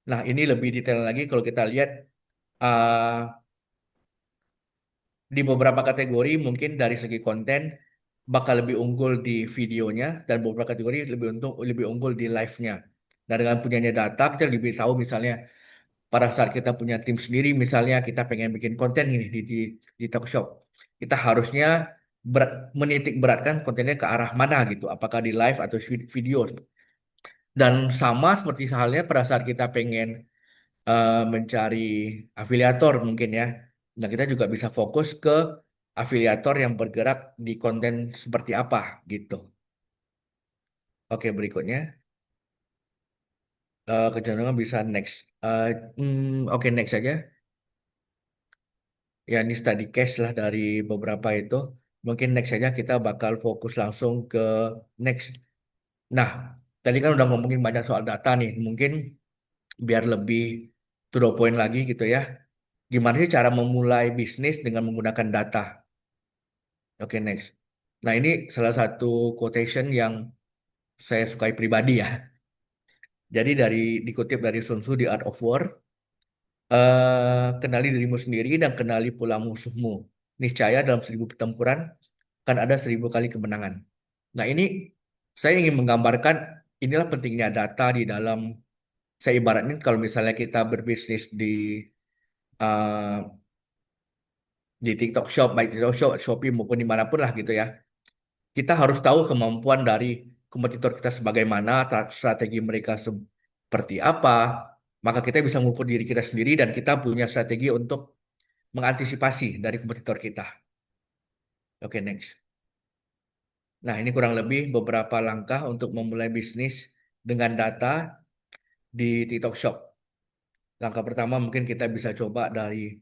Nah, ini lebih detail lagi kalau kita lihat uh, di beberapa kategori mungkin dari segi konten bakal lebih unggul di videonya dan beberapa kategori lebih unggul di live-nya. Nah, dengan punyanya data kita lebih tahu misalnya pada saat kita punya tim sendiri misalnya kita pengen bikin konten ini di talk shop. Kita harusnya menitik beratkan kontennya ke arah mana gitu, apakah di live atau video. Dan sama seperti halnya pada saat kita pengen mencari afiliator mungkin ya. Nah, kita juga bisa fokus ke afiliator yang bergerak di konten seperti apa gitu. Oke, berikutnya. Kecenderungan bisa next. Oke, next aja. Ya, ini study case lah dari beberapa itu. Mungkin next aja kita bakal fokus langsung ke next. Nah, tadi kan udah ngomongin banyak soal data nih. Mungkin biar lebih to the point lagi gitu ya. Gimana sih cara memulai bisnis dengan menggunakan data? Oke, next. Nah, ini salah satu quotation yang saya sukai pribadi ya. Jadi dikutip dari Sun Tzu, The Art of War, kenali dirimu sendiri dan kenali pula musuhmu. Niscaya dalam 1000 pertempuran kan ada 1000 kali kemenangan. Nah, ini saya ingin menggambarkan inilah pentingnya data di dalam saya ibaratnya kalau misalnya kita berbisnis uh, di TikTok Shop, baik TikTok Shop, Shopee maupun dimanapun lah gitu ya. Kita harus tahu kemampuan dari kompetitor kita sebagaimana, strategi mereka seperti apa, maka kita bisa mengukur diri kita sendiri dan kita punya strategi untuk mengantisipasi dari kompetitor kita. Oke, next. Nah, ini kurang lebih beberapa langkah untuk memulai bisnis dengan data di TikTok Shop. Langkah pertama mungkin kita bisa coba dari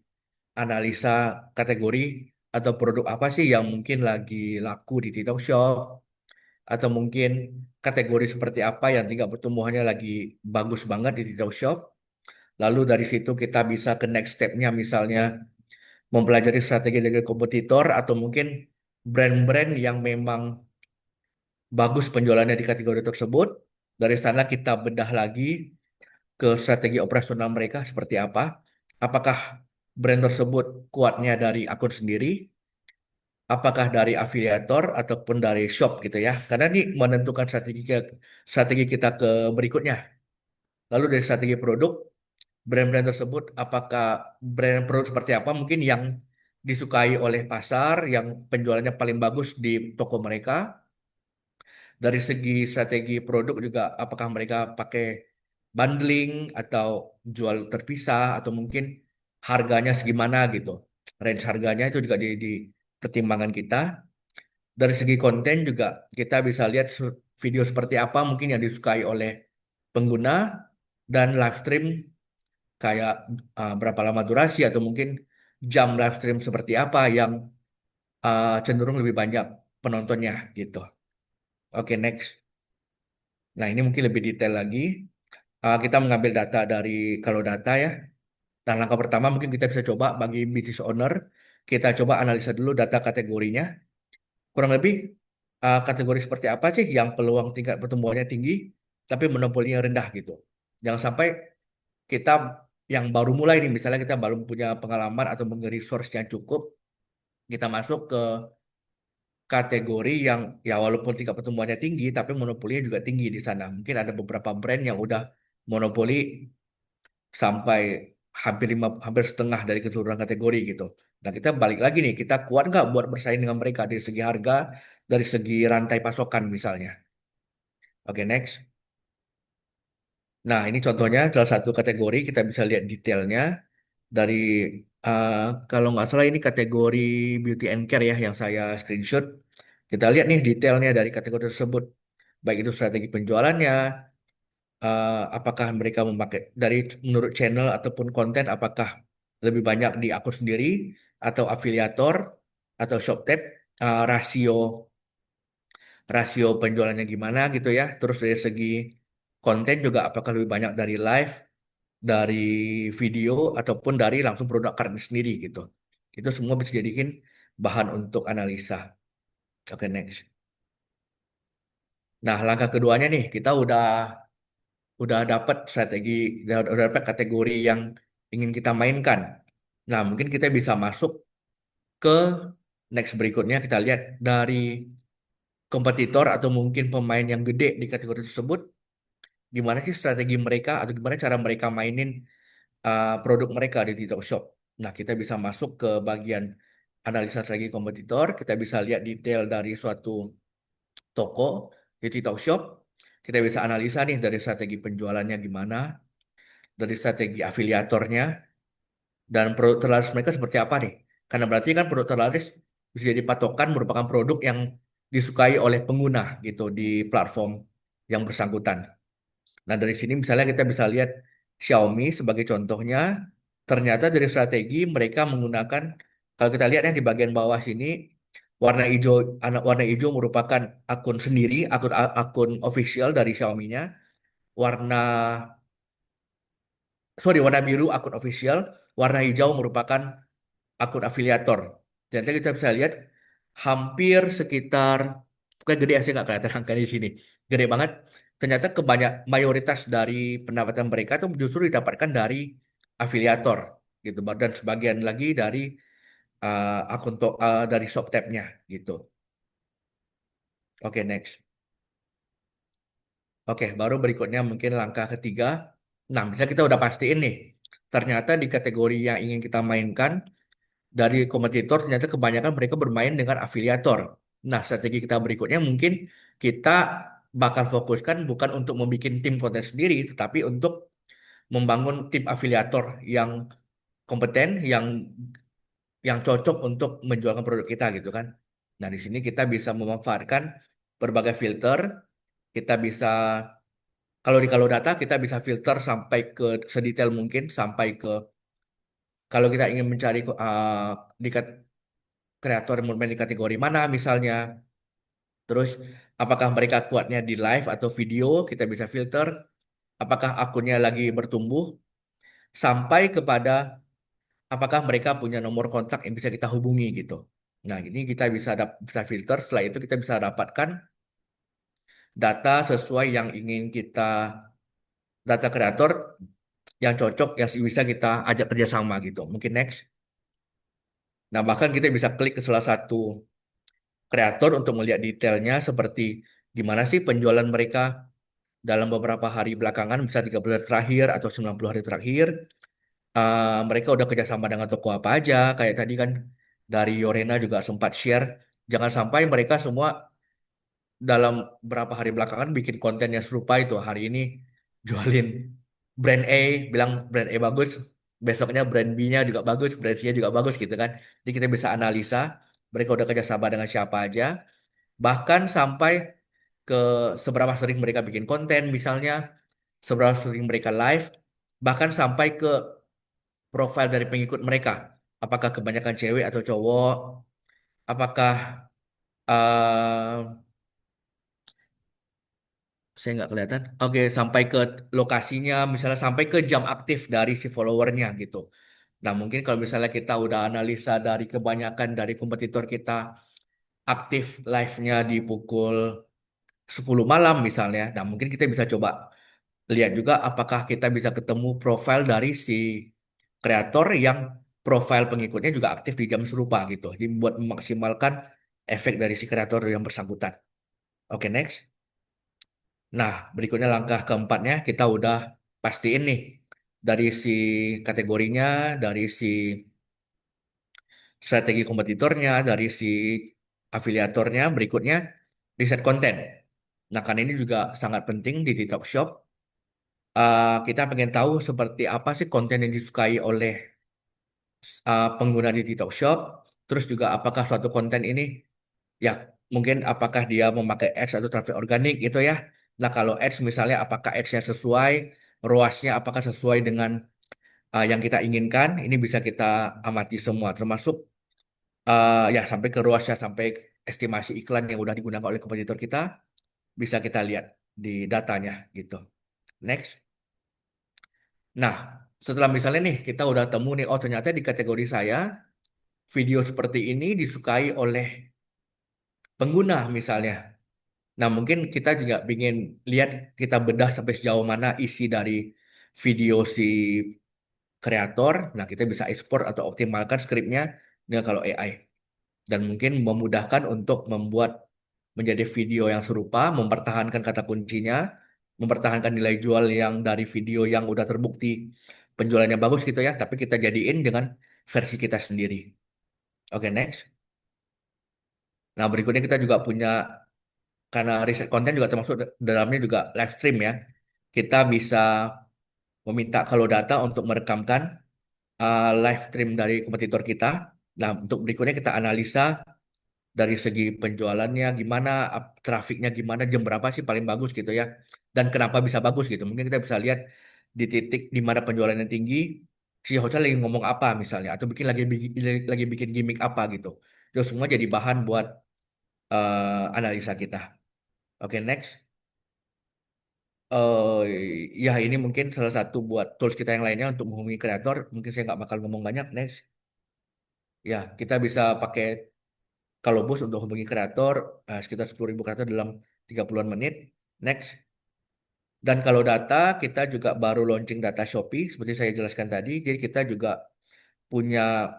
analisa kategori atau produk apa sih yang mungkin lagi laku di TikTok Shop, atau mungkin kategori seperti apa yang tingkat pertumbuhannya lagi bagus banget di TikTok Shop. Lalu dari situ kita bisa ke next step-nya misalnya mempelajari strategi dari kompetitor atau mungkin brand-brand yang memang bagus penjualannya di kategori tersebut. Dari sana kita bedah lagi ke strategi operasional mereka seperti apa. Apakah brand tersebut kuatnya dari akun sendiri, apakah dari afiliator ataupun dari shop gitu ya. Karena ini menentukan strategi kita ke berikutnya. Lalu dari strategi produk, brand-brand tersebut apakah brand produk seperti apa mungkin yang disukai oleh pasar, yang penjualannya paling bagus di toko mereka. Dari segi strategi produk juga apakah mereka pakai bundling atau jual terpisah atau mungkin harganya segimana gitu. Range harganya itu juga di pertimbangan kita. Dari segi konten juga kita bisa lihat video seperti apa mungkin yang disukai oleh pengguna dan live stream kayak berapa lama durasi atau mungkin jam live stream seperti apa yang cenderung lebih banyak penontonnya gitu. Oke, next. Nah, ini mungkin lebih detail lagi. Kita mengambil data dari kalau data ya. Nah, langkah pertama mungkin kita bisa coba bagi business owner, kita coba analisa dulu data kategorinya. Kurang lebih kategori seperti apa sih yang peluang tingkat pertumbuhannya tinggi, tapi monopolinya rendah gitu. Jangan sampai kita yang baru mulai nih, misalnya kita baru punya pengalaman atau punya resource yang cukup, kita masuk ke kategori yang ya walaupun tingkat pertumbuhannya tinggi, tapi monopolinya juga tinggi di sana. Mungkin ada beberapa brand yang udah monopoli sampai hampir setengah dari keseluruhan kategori gitu. Nah, kita balik lagi nih, kita kuat nggak buat bersaing dengan mereka dari segi harga, dari segi rantai pasokan misalnya. Oke, next. Nah, ini contohnya salah satu kategori, kita bisa lihat detailnya dari eh, kalau nggak salah ini kategori beauty and care ya yang saya screenshot. Kita lihat nih detailnya dari kategori tersebut, baik itu strategi penjualannya, apakah mereka memakai dari menurut channel ataupun konten, apakah lebih banyak di akun sendiri atau afiliator atau ShopTap, rasio rasio penjualannya gimana gitu ya. Terus dari segi konten juga apakah lebih banyak dari live, dari video ataupun dari langsung produk karya sendiri gitu. Itu semua bisa jadikan bahan untuk analisa. Oke, next. Nah, langkah keduanya nih, kita udah dapat strategi, udah dapat kategori yang ingin kita mainkan. Nah, mungkin kita bisa masuk ke next berikutnya, kita lihat dari kompetitor atau mungkin pemain yang gede di kategori tersebut, gimana sih strategi mereka atau gimana cara mereka mainin produk mereka di TikTok Shop. Nah, kita bisa masuk ke bagian analisa strategi kompetitor, kita bisa lihat detail dari suatu toko di TikTok Shop, kita bisa analisa nih dari strategi penjualannya gimana, dari strategi afiliatornya, dan produk terlaris mereka seperti apa nih. Karena berarti kan produk terlaris bisa jadi patokan merupakan produk yang disukai oleh pengguna gitu di platform yang bersangkutan. Nah, dari sini misalnya kita bisa lihat Xiaomi sebagai contohnya, ternyata dari strategi mereka menggunakan, kalau kita lihat yang di bagian bawah sini, warna hijau, warna hijau merupakan akun sendiri, akun official dari Xiaomi-nya. Warna, warna biru akun official, warna hijau merupakan akun afiliator. Ternyata kita bisa lihat hampir sekitar, bukan gede sih nggak kelihatan angka di sini, gede banget. Ternyata mayoritas dari pendapatan mereka tuh justru didapatkan dari afiliator gitu, dan sebagian lagi dari dari ShopTab-nya gitu. Oke, next. Oke, baru berikutnya mungkin langkah ketiga. Nah, misalnya kita udah pastiin nih, ternyata di kategori yang ingin kita mainkan dari kompetitor ternyata kebanyakan mereka bermain dengan afiliator. Nah, strategi kita berikutnya mungkin kita bakal fokuskan bukan untuk membuat tim konten sendiri, tetapi untuk membangun tim afiliator yang kompeten, yang cocok untuk menjualkan produk kita gitu kan. Nah, di sini kita bisa memanfaatkan berbagai filter. Kita bisa, kalau data kita bisa filter sampai ke sedetail mungkin, sampai ke kalau kita ingin mencari di kreator yang bermain di kategori mana misalnya. Terus apakah mereka kuatnya di live atau video, kita bisa filter. Apakah akunnya lagi bertumbuh, sampai kepada apakah mereka punya nomor kontak yang bisa kita hubungi gitu. Nah, ini kita bisa filter. Setelah itu kita bisa dapatkan data sesuai yang ingin kita, data kreator yang cocok yang bisa kita ajak kerjasama gitu. Mungkin next. Nah, bahkan kita bisa klik ke salah satu kreator untuk melihat detailnya seperti gimana sih penjualan mereka dalam beberapa hari belakangan, bisa 30 hari terakhir atau 90 hari terakhir. Mereka udah kerjasama dengan toko apa aja. Kayak tadi kan dari Yorena juga sempat share. Jangan sampai mereka semua dalam beberapa hari belakangan bikin konten yang serupa itu. Hari ini jualin brand A, bilang brand A bagus. Besoknya brand B-nya juga bagus, brand C-nya juga bagus gitu kan. Jadi kita bisa analisa mereka udah kerjasama dengan siapa aja. Bahkan sampai ke seberapa sering mereka bikin konten misalnya, seberapa sering mereka live, bahkan sampai ke profil dari pengikut mereka. Apakah kebanyakan cewek atau cowok? Apakah eh, Saya nggak kelihatan. Oke, sampai ke lokasinya, misalnya sampai ke jam aktif dari si followernya gitu. Nah, mungkin kalau misalnya kita udah analisa dari kebanyakan dari kompetitor kita aktif live-nya di pukul 10 malam misalnya. Nah, mungkin kita bisa coba lihat juga apakah kita bisa ketemu profil dari si kreator yang profil pengikutnya juga aktif di jam serupa gitu. Jadi buat memaksimalkan efek dari si kreator yang bersangkutan. Oke, next. Nah, berikutnya langkah keempatnya kita udah pastiin nih dari si kategorinya, dari si strategi kompetitornya, dari si afiliatornya, berikutnya riset konten. Nah, kan ini juga sangat penting di TikTok Shop. Kita pengen tahu seperti apa sih konten yang disukai oleh pengguna di TikTok Shop. Terus juga apakah suatu konten ini ya mungkin apakah dia memakai ads atau traffic organik gitu ya. Nah, kalau ads misalnya apakah ads-nya sesuai, ROAS-nya apakah sesuai dengan yang kita inginkan, ini bisa kita amati semua termasuk ya sampai ke ROAS-nya sampai estimasi iklan yang udah digunakan oleh kompetitor kita bisa kita lihat di datanya gitu. Next. Nah, setelah misalnya nih kita udah temu nih, oh ternyata di kategori saya video seperti ini disukai oleh pengguna misalnya. Nah, mungkin kita juga ingin lihat kita bedah sampai sejauh mana isi dari video si kreator. Nah, kita bisa ekspor atau optimalkan skripnya dengan kalau AI. Dan mungkin memudahkan untuk membuat menjadi video yang serupa, mempertahankan kata kuncinya, mempertahankan nilai jual yang dari video yang udah terbukti penjualannya bagus gitu ya, tapi kita jadiin dengan versi kita sendiri. Oke, next. Nah, berikutnya kita juga punya, karena riset konten juga termasuk dalamnya juga live stream ya. Kita bisa meminta kalau data untuk merekamkan live stream dari kompetitor kita. Nah, untuk berikutnya kita analisa dari segi penjualannya gimana, trafiknya gimana, jam berapa sih paling bagus gitu ya. Dan kenapa bisa bagus gitu. Mungkin kita bisa lihat di titik di mana penjualannya tinggi, si hostnya lagi ngomong apa misalnya, atau lagi bikin gimmick apa gitu. Itu semua jadi bahan buat analisa kita. Oke, next. eh ya ini mungkin salah satu buat tools kita yang lainnya untuk menghubungi kreator. Mungkin saya nggak bakal ngomong banyak. Next. Ya, kita bisa pakai kalau bus untuk hubungi kreator sekitar 10.000 kreator dalam 30-an menit. Next. Dan kalau data, kita juga baru launching data Shopee, seperti saya jelaskan tadi. Jadi kita juga punya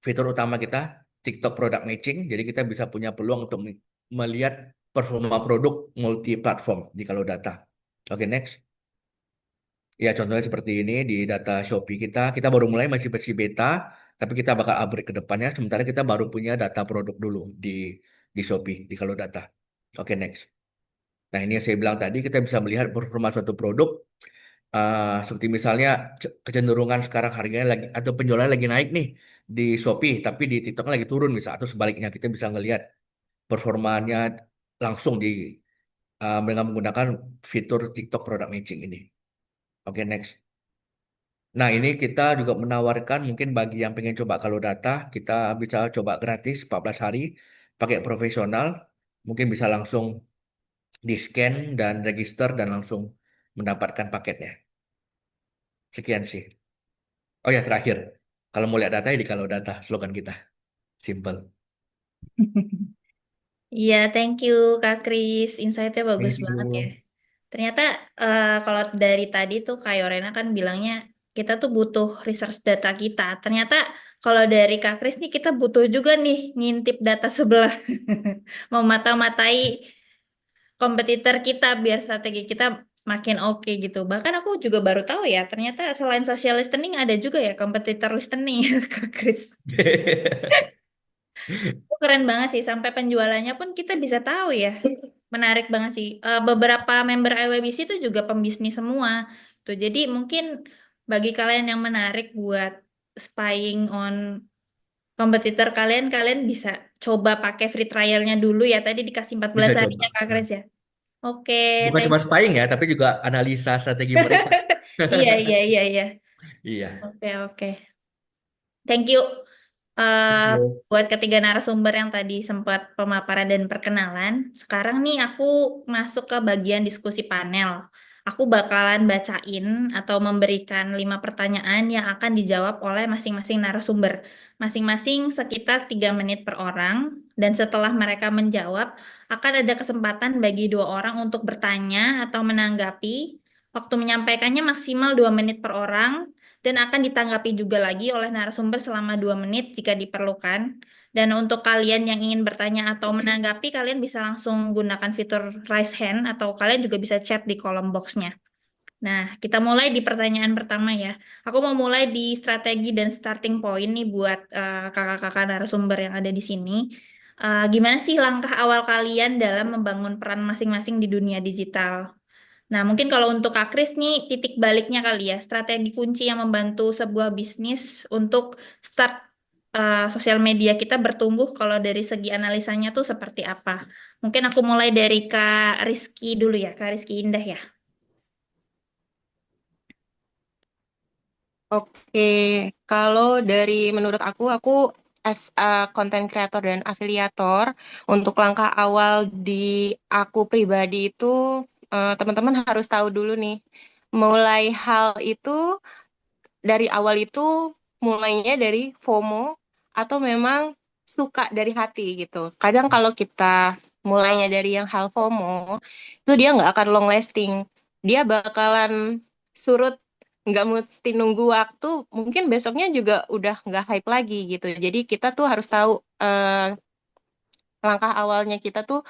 fitur utama kita, TikTok Product Matching. Jadi kita bisa punya peluang untuk melihat performa produk multi platform di kalau data. Oke, next. Ya, contohnya seperti ini di data Shopee kita. Kita baru mulai masih versi beta, tapi kita bakal upgrade ke depannya. Sementara kita baru punya data produk dulu di Shopee, di kalau data. Oke, next. Nah, ini yang saya bilang tadi, kita bisa melihat performa suatu produk. Seperti misalnya kecenderungan sekarang harganya lagi, atau penjualannya lagi naik nih di Shopee, tapi di TikTok lagi turun bisa. Atau sebaliknya, kita bisa ngelihat performanya langsung dengan menggunakan fitur TikTok Product Matching ini. Oke, next. Nah, ini kita juga menawarkan mungkin bagi yang pengen coba kalau data, kita bisa coba gratis 14 hari pakai profesional. Mungkin bisa langsung di-scan dan register dan langsung mendapatkan paketnya. Sekian sih. Oh ya, terakhir. Kalau mau lihat data ya di kalau data, slogan kita. Simple. Iya, thank you Kak Kris. Insight-nya bagus Thank banget ya. you. Ternyata kalau dari tadi tuh Kak Yorena kan bilangnya kita tuh butuh research data kita. Ternyata kalau dari Kak Kris nih kita butuh juga nih ngintip data sebelah. Memata-matai kompetitor kita biar strategi kita makin oke gitu. Bahkan aku juga baru tahu ya, ternyata selain social listening ada juga ya kompetitor listening Kak Kris. Itu keren banget sih, sampai penjualannya pun kita bisa tahu ya. Menarik banget sih. Beberapa member IWBC itu juga pembisnis semua. Tuh, jadi mungkin bagi kalian yang menarik buat spying on kompetitor kalian, kalian bisa coba pakai free trialnya dulu ya. Tadi dikasih 14 Bisa hari coba. ya Kak Kris ya. Oke, Bukan thank cuma spying ya, tapi juga analisa strategi mereka. Iya, iya, iya, iya. Iya. Oke, oke. Thank you. Eh, Oke. buat ketiga narasumber yang tadi sempat pemaparan dan perkenalan, sekarang nih aku masuk ke bagian diskusi panel. Aku bakalan bacain atau memberikan 5 pertanyaan yang akan dijawab oleh masing-masing narasumber. Masing-masing sekitar 3 menit per orang. Dan setelah mereka menjawab, akan ada kesempatan bagi 2 orang untuk bertanya atau menanggapi. Waktu menyampaikannya maksimal 2 menit per orang dan akan ditanggapi juga lagi oleh narasumber selama 2 menit jika diperlukan. Dan untuk kalian yang ingin bertanya atau menanggapi, kalian bisa langsung gunakan fitur raise hand atau kalian juga bisa chat di kolom boxnya. Nah, kita mulai di pertanyaan pertama ya. Aku mau mulai di strategi dan starting point nih buat kakak-kakak narasumber yang ada di sini. Gimana sih langkah awal kalian dalam membangun peran masing-masing di dunia digital? Nah, mungkin kalau untuk Kak Kris nih titik baliknya kali ya, strategi kunci yang membantu sebuah bisnis untuk start sosial media kita bertumbuh kalau dari segi analisanya tuh seperti apa? Mungkin aku mulai dari Kak Rizky dulu ya, Kak Rizky Indah ya. Oke, kalau dari menurut aku as a content creator dan afiliator, untuk langkah awal di aku pribadi itu, teman-teman harus tahu dulu nih, mulai hal itu dari awal itu mulainya dari FOMO atau memang suka dari hati gitu. Kadang kalau kita mulainya dari yang hal FOMO, itu dia nggak akan long lasting. Dia bakalan surut, nggak mesti nunggu waktu, mungkin besoknya juga udah nggak hype lagi gitu. Jadi kita tuh harus tahu langkah awalnya kita tuh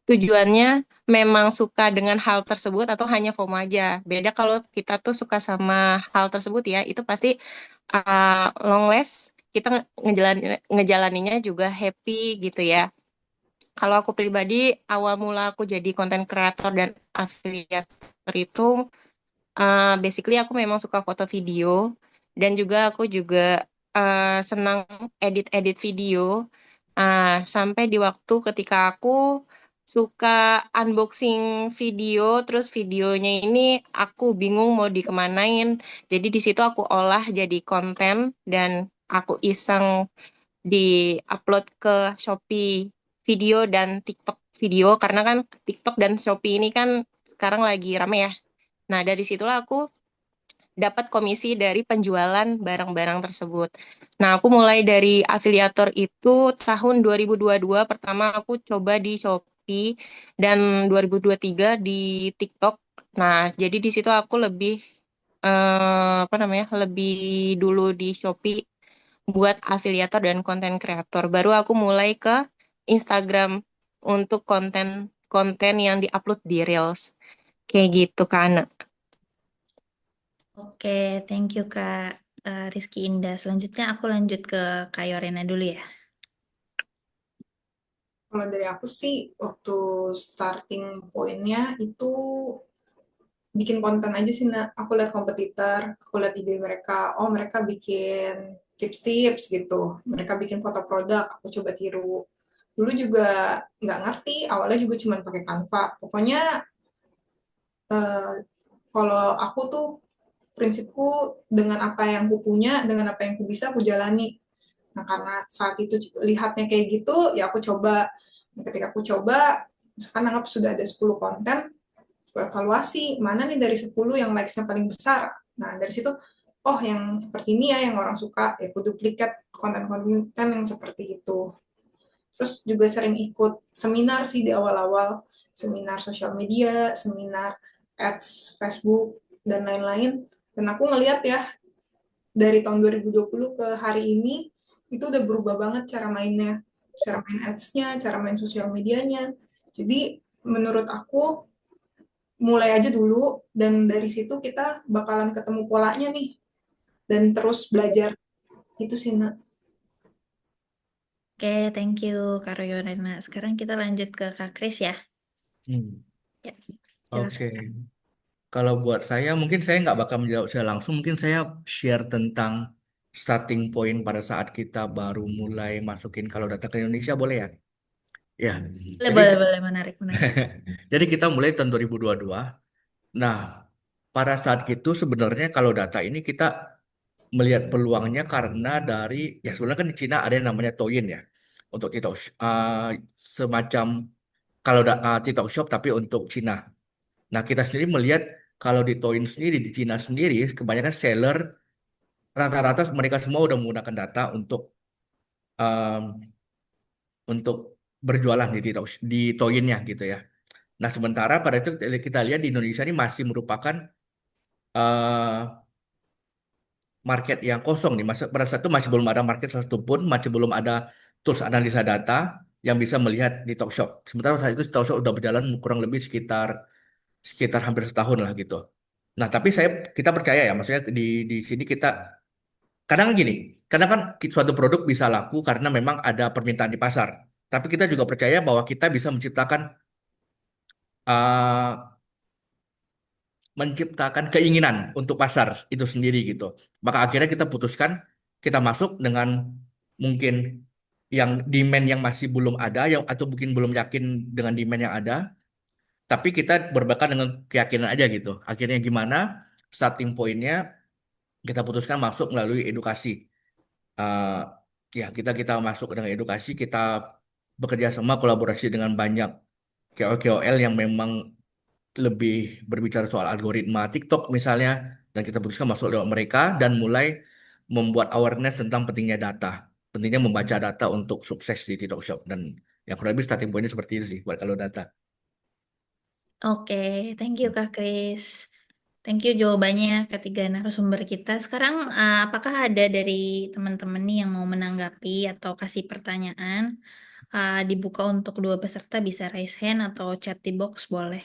tujuannya memang suka dengan hal tersebut atau hanya FOMO aja. Beda kalau kita tuh suka sama hal tersebut ya, itu pasti long last kita ngejalaninnya juga happy gitu ya. Kalau aku pribadi, awal mula aku jadi content creator dan affiliator itu, basically aku memang suka foto video dan juga aku juga senang edit-edit video. Sampai di waktu ketika aku suka unboxing video, terus videonya ini aku bingung mau dikemanain. Jadi di situ aku olah jadi konten dan aku iseng di-upload ke Shopee video dan TikTok video karena kan TikTok dan Shopee ini kan sekarang lagi rame ya. Nah, dari situlah aku dapat komisi dari penjualan barang-barang tersebut. Nah, aku mulai dari afiliator itu tahun 2022. Pertama aku coba di Shopee dan 2023 di TikTok. Nah, jadi di situ aku lebih apa namanya? Lebih dulu di Shopee buat afiliator dan konten kreator. Baru aku mulai ke Instagram untuk konten-konten yang diupload di Reels. Kayak gitu, Kak. Oke, thank you Kak Rizky Indah. Selanjutnya aku lanjut ke Kak Yorena dulu ya. Kalau dari aku sih, waktu starting pointnya itu bikin konten aja sih, Nak. Aku lihat kompetitor, aku lihat ide mereka, oh mereka bikin tips-tips gitu. Mereka bikin foto produk, aku coba tiru. Dulu juga nggak ngerti, awalnya juga cuma pakai Canva. Pokoknya eh, kalau aku tuh prinsipku dengan apa yang ku punya, dengan apa yang ku bisa, aku jalani. Nah, karena saat itu lihatnya kayak gitu, ya aku coba. Nah, ketika aku coba, misalkan anggap sudah ada 10 konten, aku evaluasi, mana nih dari 10 yang likes-nya paling besar. Nah, dari situ, oh yang seperti ini ya yang orang suka, ya aku duplikat konten-konten yang seperti itu. Terus juga sering ikut seminar sih di awal-awal, seminar sosial media, seminar ads Facebook, dan lain-lain. Dan aku ngeliat ya, dari tahun 2020 ke hari ini, itu udah berubah banget cara mainnya. Cara main ads-nya, cara main sosial medianya. Jadi menurut aku, mulai aja dulu, dan dari situ kita bakalan ketemu polanya nih, dan terus belajar. Itu sih, Nak. Oke, thank you Kak Yorena. Sekarang kita lanjut ke Kak Kris ya. Hmm. Ya, Oke. silakan. Kalau buat saya, mungkin saya nggak bakal menjawab secara langsung. Mungkin saya share tentang starting point pada saat kita baru mulai masukin kalau data ke Indonesia, boleh ya? Ya. Boleh, Jadi boleh, boleh. Menarik, menarik. jadi kita mulai tahun 2022. Nah, pada saat itu sebenarnya kalau data ini kita melihat peluangnya karena ya sebenarnya kan di Cina ada yang namanya Douyin ya untuk semacam kalau TikTok Shop tapi untuk Cina. Nah, kita sendiri melihat kalau di Douyin sendiri di Cina sendiri kebanyakan seller rata-rata mereka semua udah menggunakan data um, untuk berjualan di Douyin-nya gitu ya. Nah, sementara pada itu kita lihat di Indonesia ini masih merupakan eh, market yang kosong nih. Pada saat itu masih belum ada market satupun, masih belum ada tools analisa data yang bisa melihat di Talkshop. Sementara saat itu Talkshop udah berjalan kurang lebih sekitar hampir setahun lah gitu. Nah, tapi kita percaya ya, maksudnya di sini kita kadang gini, kadang kan suatu produk bisa laku karena memang ada permintaan di pasar. Tapi kita juga percaya bahwa kita bisa uh, menciptakan keinginan untuk pasar itu sendiri gitu. Maka akhirnya kita putuskan kita masuk dengan mungkin yang demand yang masih belum ada yang atau mungkin belum yakin dengan demand yang ada, tapi kita berbekal dengan keyakinan aja gitu. Akhirnya gimana? Starting pointnya kita putuskan masuk melalui edukasi. Eh, ya kita masuk dengan edukasi, kita bekerja sama kolaborasi dengan banyak KOL yang memang lebih berbicara soal algoritma TikTok misalnya, dan kita putuskan masuk lewat mereka dan mulai membuat awareness tentang pentingnya data, pentingnya membaca data untuk sukses di TikTok Shop, dan yang kurang lebih starting pointnya seperti itu sih buat kalau data. Oke, thank you Kak Kris. Thank you jawabannya ketiga narasumber kita. Sekarang apakah ada dari teman-teman nih yang mau menanggapi atau kasih pertanyaan? Dibuka untuk dua peserta bisa raise hand atau chat di box boleh.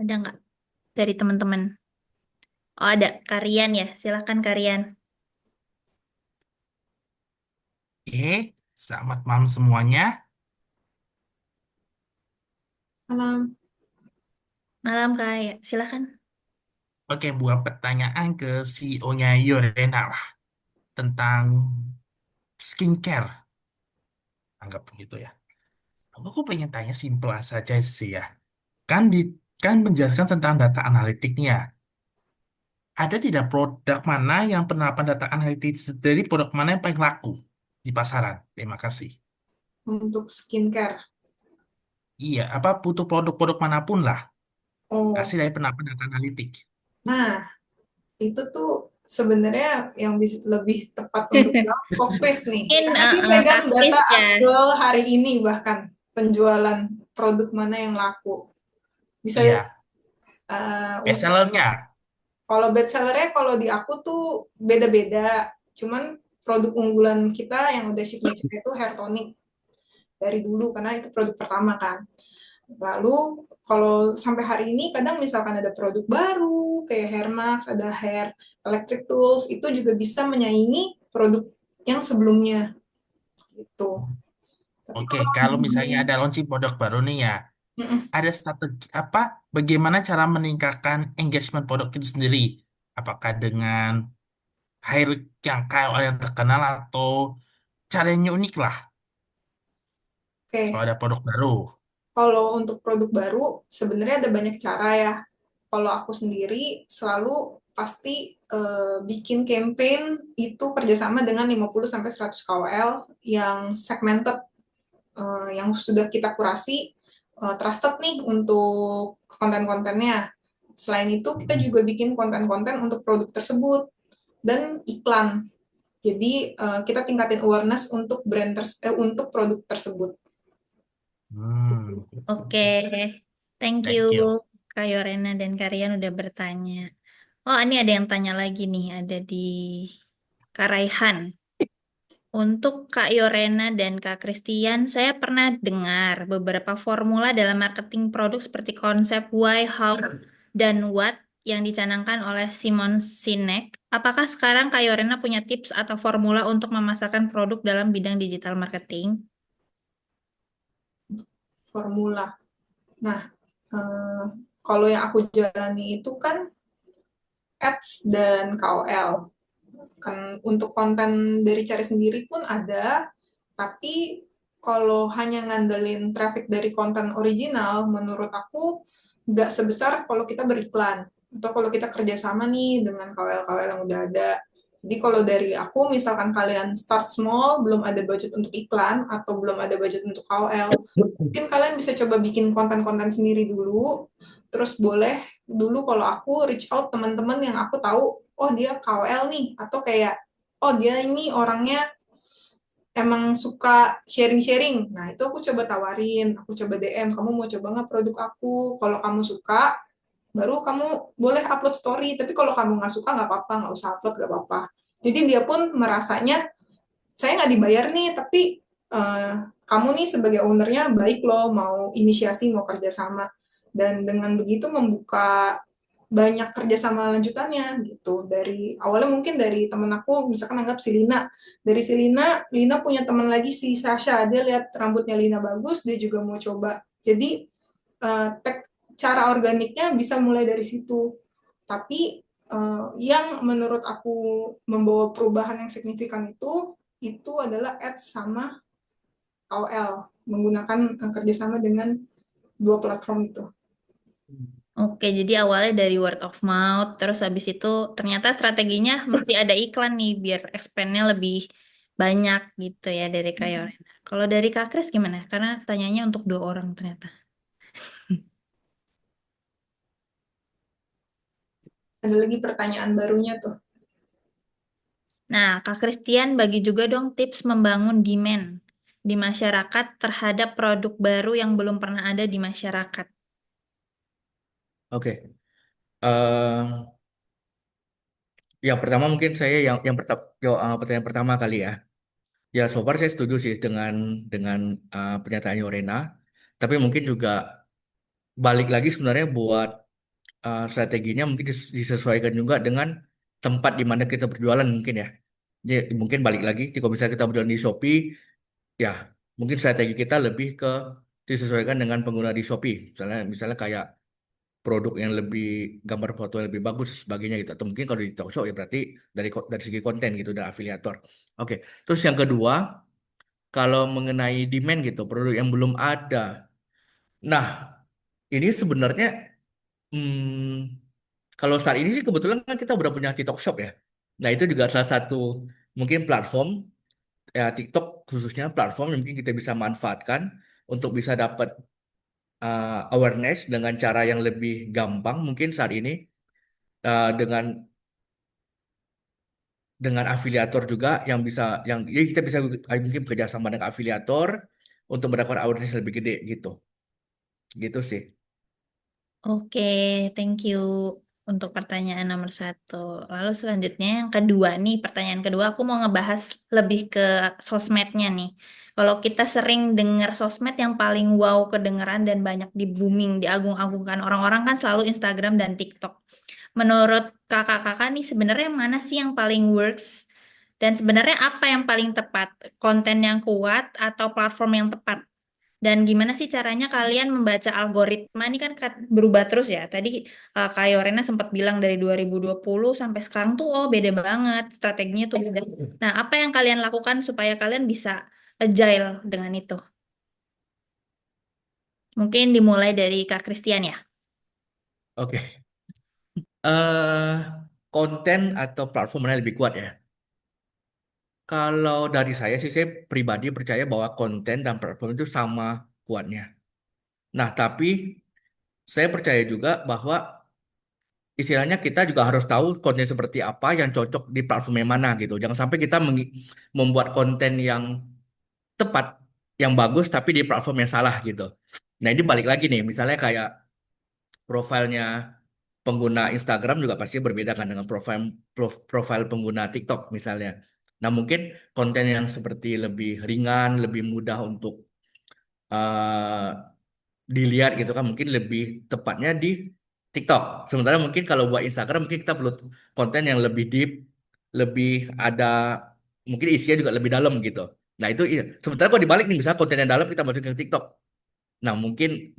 Ada nggak dari teman-teman? Oh ada, Karian ya. Silakan Karian. Oke, selamat malam semuanya. Malam. Malam Kak, ya, silakan. Oke, buat pertanyaan ke CEO-nya Yorena lah tentang skincare, anggap begitu ya. Aku pengen tanya simpel saja sih ya. Kan di kan menjelaskan tentang data analitiknya. Ada tidak produk mana yang penerapan data analitik dari produk mana yang paling laku di pasaran? Terima kasih. Untuk skincare. Iya, apa butuh produk-produk manapun lah Oh, hasil dari penerapan data analitik. nah itu tuh sebenarnya yang bisa lebih tepat untuk jawab Kokris nih. Mungkin Karena dia Kak pegang Kris data ya. aktual hari ini bahkan penjualan produk mana yang laku. Bisa Iya, untuk bestsellernya. kalau bestsellernya kalau di aku tuh beda-beda. Cuman produk unggulan kita yang udah signature itu hair tonic dari dulu karena itu produk pertama kan. Lalu kalau sampai hari ini kadang misalkan ada produk baru kayak Hair Max, ada Hair Electric Tools, itu juga bisa menyaingi produk yang sebelumnya gitu. Tapi Oke, kalau kalau misalnya di ada launching produk baru nih ya, mm-mm. ada strategi apa? Bagaimana cara meningkatkan engagement produk itu sendiri? Apakah dengan hire yang KOL yang terkenal atau caranya unik lah kalau Oke, ada produk baru? kalau untuk produk baru sebenarnya ada banyak cara ya. Kalau aku sendiri selalu pasti bikin campaign itu kerjasama dengan 50 sampai 100 KOL yang segmented, yang sudah kita kurasi, trusted nih untuk konten-kontennya. Selain itu kita juga bikin konten-konten untuk produk tersebut dan iklan. Jadi kita tingkatin awareness untuk untuk produk tersebut. Gitu. Oke, thank you Thank you. Kak Yorena dan Karian udah bertanya. Oh, ini ada yang tanya lagi nih, ada di Kak Raihan. Untuk Kak Yorena dan Kak Christian, saya pernah dengar beberapa formula dalam marketing produk seperti konsep why, how, dan what yang dicanangkan oleh Simon Sinek. Apakah sekarang Kak Yorena punya tips atau formula untuk memasarkan produk dalam bidang digital marketing? Formula. Nah, eh, kalau yang aku jalani itu kan ads dan KOL. Kan untuk konten dari cari sendiri pun ada, tapi kalau hanya ngandelin traffic dari konten original, menurut aku nggak sebesar kalau kita beriklan atau kalau kita kerjasama nih dengan KOL-KOL yang udah ada. Jadi kalau dari aku, misalkan kalian start small, belum ada budget untuk iklan atau belum ada budget untuk KOL, mungkin kalian bisa coba bikin konten-konten sendiri dulu. Terus boleh dulu kalau aku reach out teman-teman yang aku tahu, oh dia KOL nih, atau kayak, oh dia ini orangnya emang suka sharing-sharing. Nah, itu aku coba tawarin, aku coba DM, kamu mau coba nggak produk aku? Kalau kamu suka, baru kamu boleh upload story. Tapi kalau kamu nggak suka, nggak apa-apa, nggak usah upload, nggak apa-apa. Jadi dia pun merasanya, saya nggak dibayar nih, tapi kamu nih sebagai ownernya baik loh, mau inisiasi, mau kerjasama. Dan dengan begitu membuka banyak kerjasama lanjutannya gitu. Dari awalnya mungkin dari temen aku, misalkan anggap si Lina. Dari si Lina, Lina punya teman lagi si Sasha. Dia lihat rambutnya Lina bagus, dia juga mau coba. Jadi cara organiknya bisa mulai dari situ. Tapi yang menurut aku membawa perubahan yang signifikan itu adalah ads sama KOL menggunakan kerjasama dengan dua platform itu. Oke, jadi awalnya dari word of mouth, terus habis itu ternyata strateginya mesti ada iklan nih biar expand-nya lebih banyak gitu ya dari Kak Yorena. Kalau dari Kak Kris gimana? Karena tanyanya untuk 2 orang ternyata. Ada lagi pertanyaan barunya tuh. Nah, Kak Christian bagi juga dong tips membangun demand di masyarakat terhadap produk baru yang belum pernah ada di masyarakat. Oke. Eh, yang pertama mungkin saya yang pertanyaan pertama kali ya. Ya, so far saya setuju sih dengan pernyataan Yorena. Tapi mungkin juga balik lagi sebenarnya buat strateginya mungkin disesuaikan juga dengan tempat di mana kita berjualan mungkin ya. Jadi mungkin balik lagi, kalau misalnya kita berjualan di Shopee, ya mungkin strategi kita lebih ke disesuaikan dengan pengguna di Shopee. Misalnya kayak produk yang lebih gambar foto yang lebih bagus dan sebagainya gitu. Atau mungkin kalau di Tokshop ya berarti dari segi konten gitu dan afiliator. Oke. Terus yang kedua, kalau mengenai demand gitu, produk yang belum ada. Nah, ini sebenarnya kalau saat ini sih kebetulan kan kita udah punya TikTok Shop ya. Nah, itu juga salah satu mungkin platform ya TikTok khususnya platform yang mungkin kita bisa manfaatkan untuk bisa dapat awareness dengan cara yang lebih gampang mungkin saat ini dengan afiliator juga yang bisa ya kita bisa mungkin bekerja sama dengan afiliator untuk mendapatkan awareness lebih gede gitu. Gitu sih. Oke, thank you untuk pertanyaan nomor 1. Lalu selanjutnya yang kedua nih, pertanyaan kedua aku mau ngebahas lebih ke sosmednya nih. Kalau kita sering dengar sosmed yang paling wow kedengeran dan banyak di booming, diagung-agungkan orang-orang kan selalu Instagram dan TikTok. Menurut kakak-kakak nih sebenarnya mana sih yang paling works? Dan sebenarnya apa yang paling tepat? Konten yang kuat atau platform yang tepat? Dan gimana sih caranya kalian membaca algoritma ini kan berubah terus ya. Tadi Kak Yorena sempat bilang dari 2020 sampai sekarang tuh oh beda banget, strateginya tuh beda. Nah, apa yang kalian lakukan supaya kalian bisa agile dengan itu? Mungkin dimulai dari Kak Christian ya. Oke. eh Konten atau platform mana yang lebih kuat ya? Kalau dari saya sih, saya pribadi percaya bahwa konten dan platform itu sama kuatnya. Nah, tapi saya percaya juga bahwa istilahnya kita juga harus tahu konten seperti apa yang cocok di platform yang mana gitu. Jangan sampai kita membuat konten yang tepat, yang bagus, tapi di platform yang salah gitu. Nah, ini balik lagi nih, misalnya kayak profilnya pengguna Instagram juga pasti berbeda kan dengan profil pengguna TikTok misalnya. Nah, mungkin konten yang seperti lebih ringan, lebih mudah untuk eh, dilihat gitu kan mungkin lebih tepatnya di TikTok. Sementara mungkin kalau buat Instagram mungkin kita perlu konten yang lebih deep, lebih ada mungkin isinya juga lebih dalam gitu. Nah, itu iya. Sementara kalau dibalik nih misalnya konten yang dalam kita masukin ke TikTok. Nah, mungkin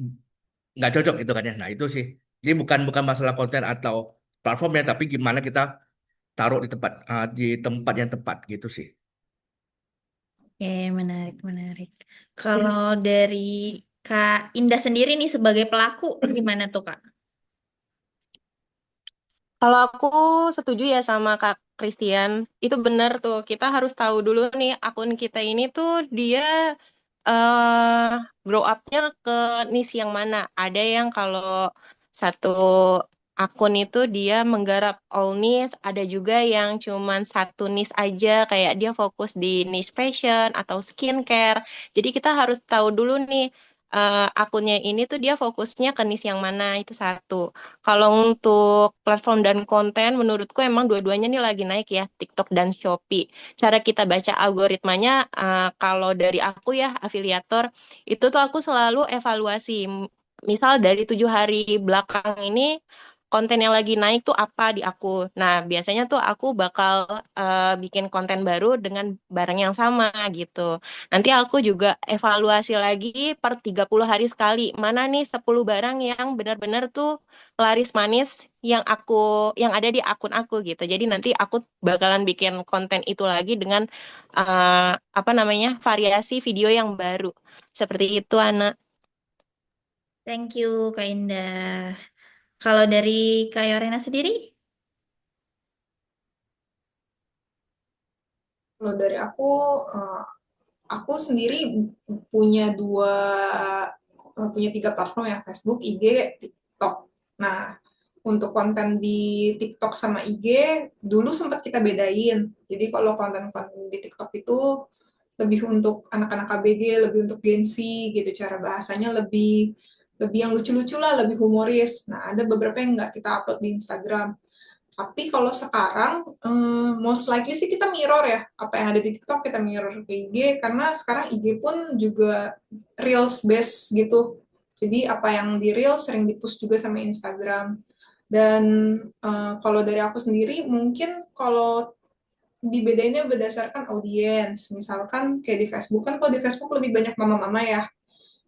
nggak cocok gitu kan ya. Nah, itu sih. Jadi bukan bukan masalah konten atau platformnya tapi gimana kita taruh di tempat yang tepat gitu sih. Menarik, menarik. Kalau dari Kak Indah sendiri nih sebagai pelaku, gimana tuh Kak? Kalau aku setuju ya sama Kak Christian, itu benar tuh. Kita harus tahu dulu nih akun kita ini tuh dia eh grow up-nya ke niche yang mana. Ada yang kalau satu akun itu dia menggarap all niche, ada juga yang cuman satu niche aja, kayak dia fokus di niche fashion atau skincare. Jadi kita harus tahu dulu nih akunnya ini tuh dia fokusnya ke niche yang mana, itu satu. Kalau untuk platform dan konten, menurutku emang dua-duanya nih lagi naik ya, TikTok dan Shopee. Cara kita baca algoritmanya, kalau dari aku ya, afiliator, itu tuh aku selalu evaluasi. Misal dari 7 hari belakang ini, konten yang lagi naik tuh apa di aku. Nah, biasanya tuh aku bakal bikin konten baru dengan barang yang sama gitu. Nanti aku juga evaluasi lagi per 30 hari sekali. Mana nih 10 barang yang benar-benar tuh laris manis yang ada di akun aku gitu. Jadi nanti aku bakalan bikin konten itu lagi dengan apa namanya? Variasi video yang baru. Seperti itu, Ana. Thank you Kak Indah. Kalau dari Kak Yorena sendiri? Kalau dari eh, aku sendiri punya punya 3 platform ya, Facebook, IG, TikTok. Nah, untuk konten di TikTok sama IG, dulu sempat kita bedain. Jadi kalau konten-konten di TikTok itu lebih untuk anak-anak ABG, lebih untuk Gen Z gitu, cara bahasanya lebih lebih yang lucu-lucu lah, lebih humoris. Nah, ada beberapa yang nggak kita upload di Instagram. Tapi kalau sekarang, most likely sih kita mirror ya, apa yang ada di TikTok kita mirror ke IG, karena sekarang IG pun juga Reels base gitu. Jadi apa yang di Reels sering di-push juga sama Instagram. Dan kalau dari aku sendiri, mungkin kalau dibedainnya berdasarkan audiens. Misalkan kayak di Facebook, kan kalau di Facebook lebih banyak mama-mama ya.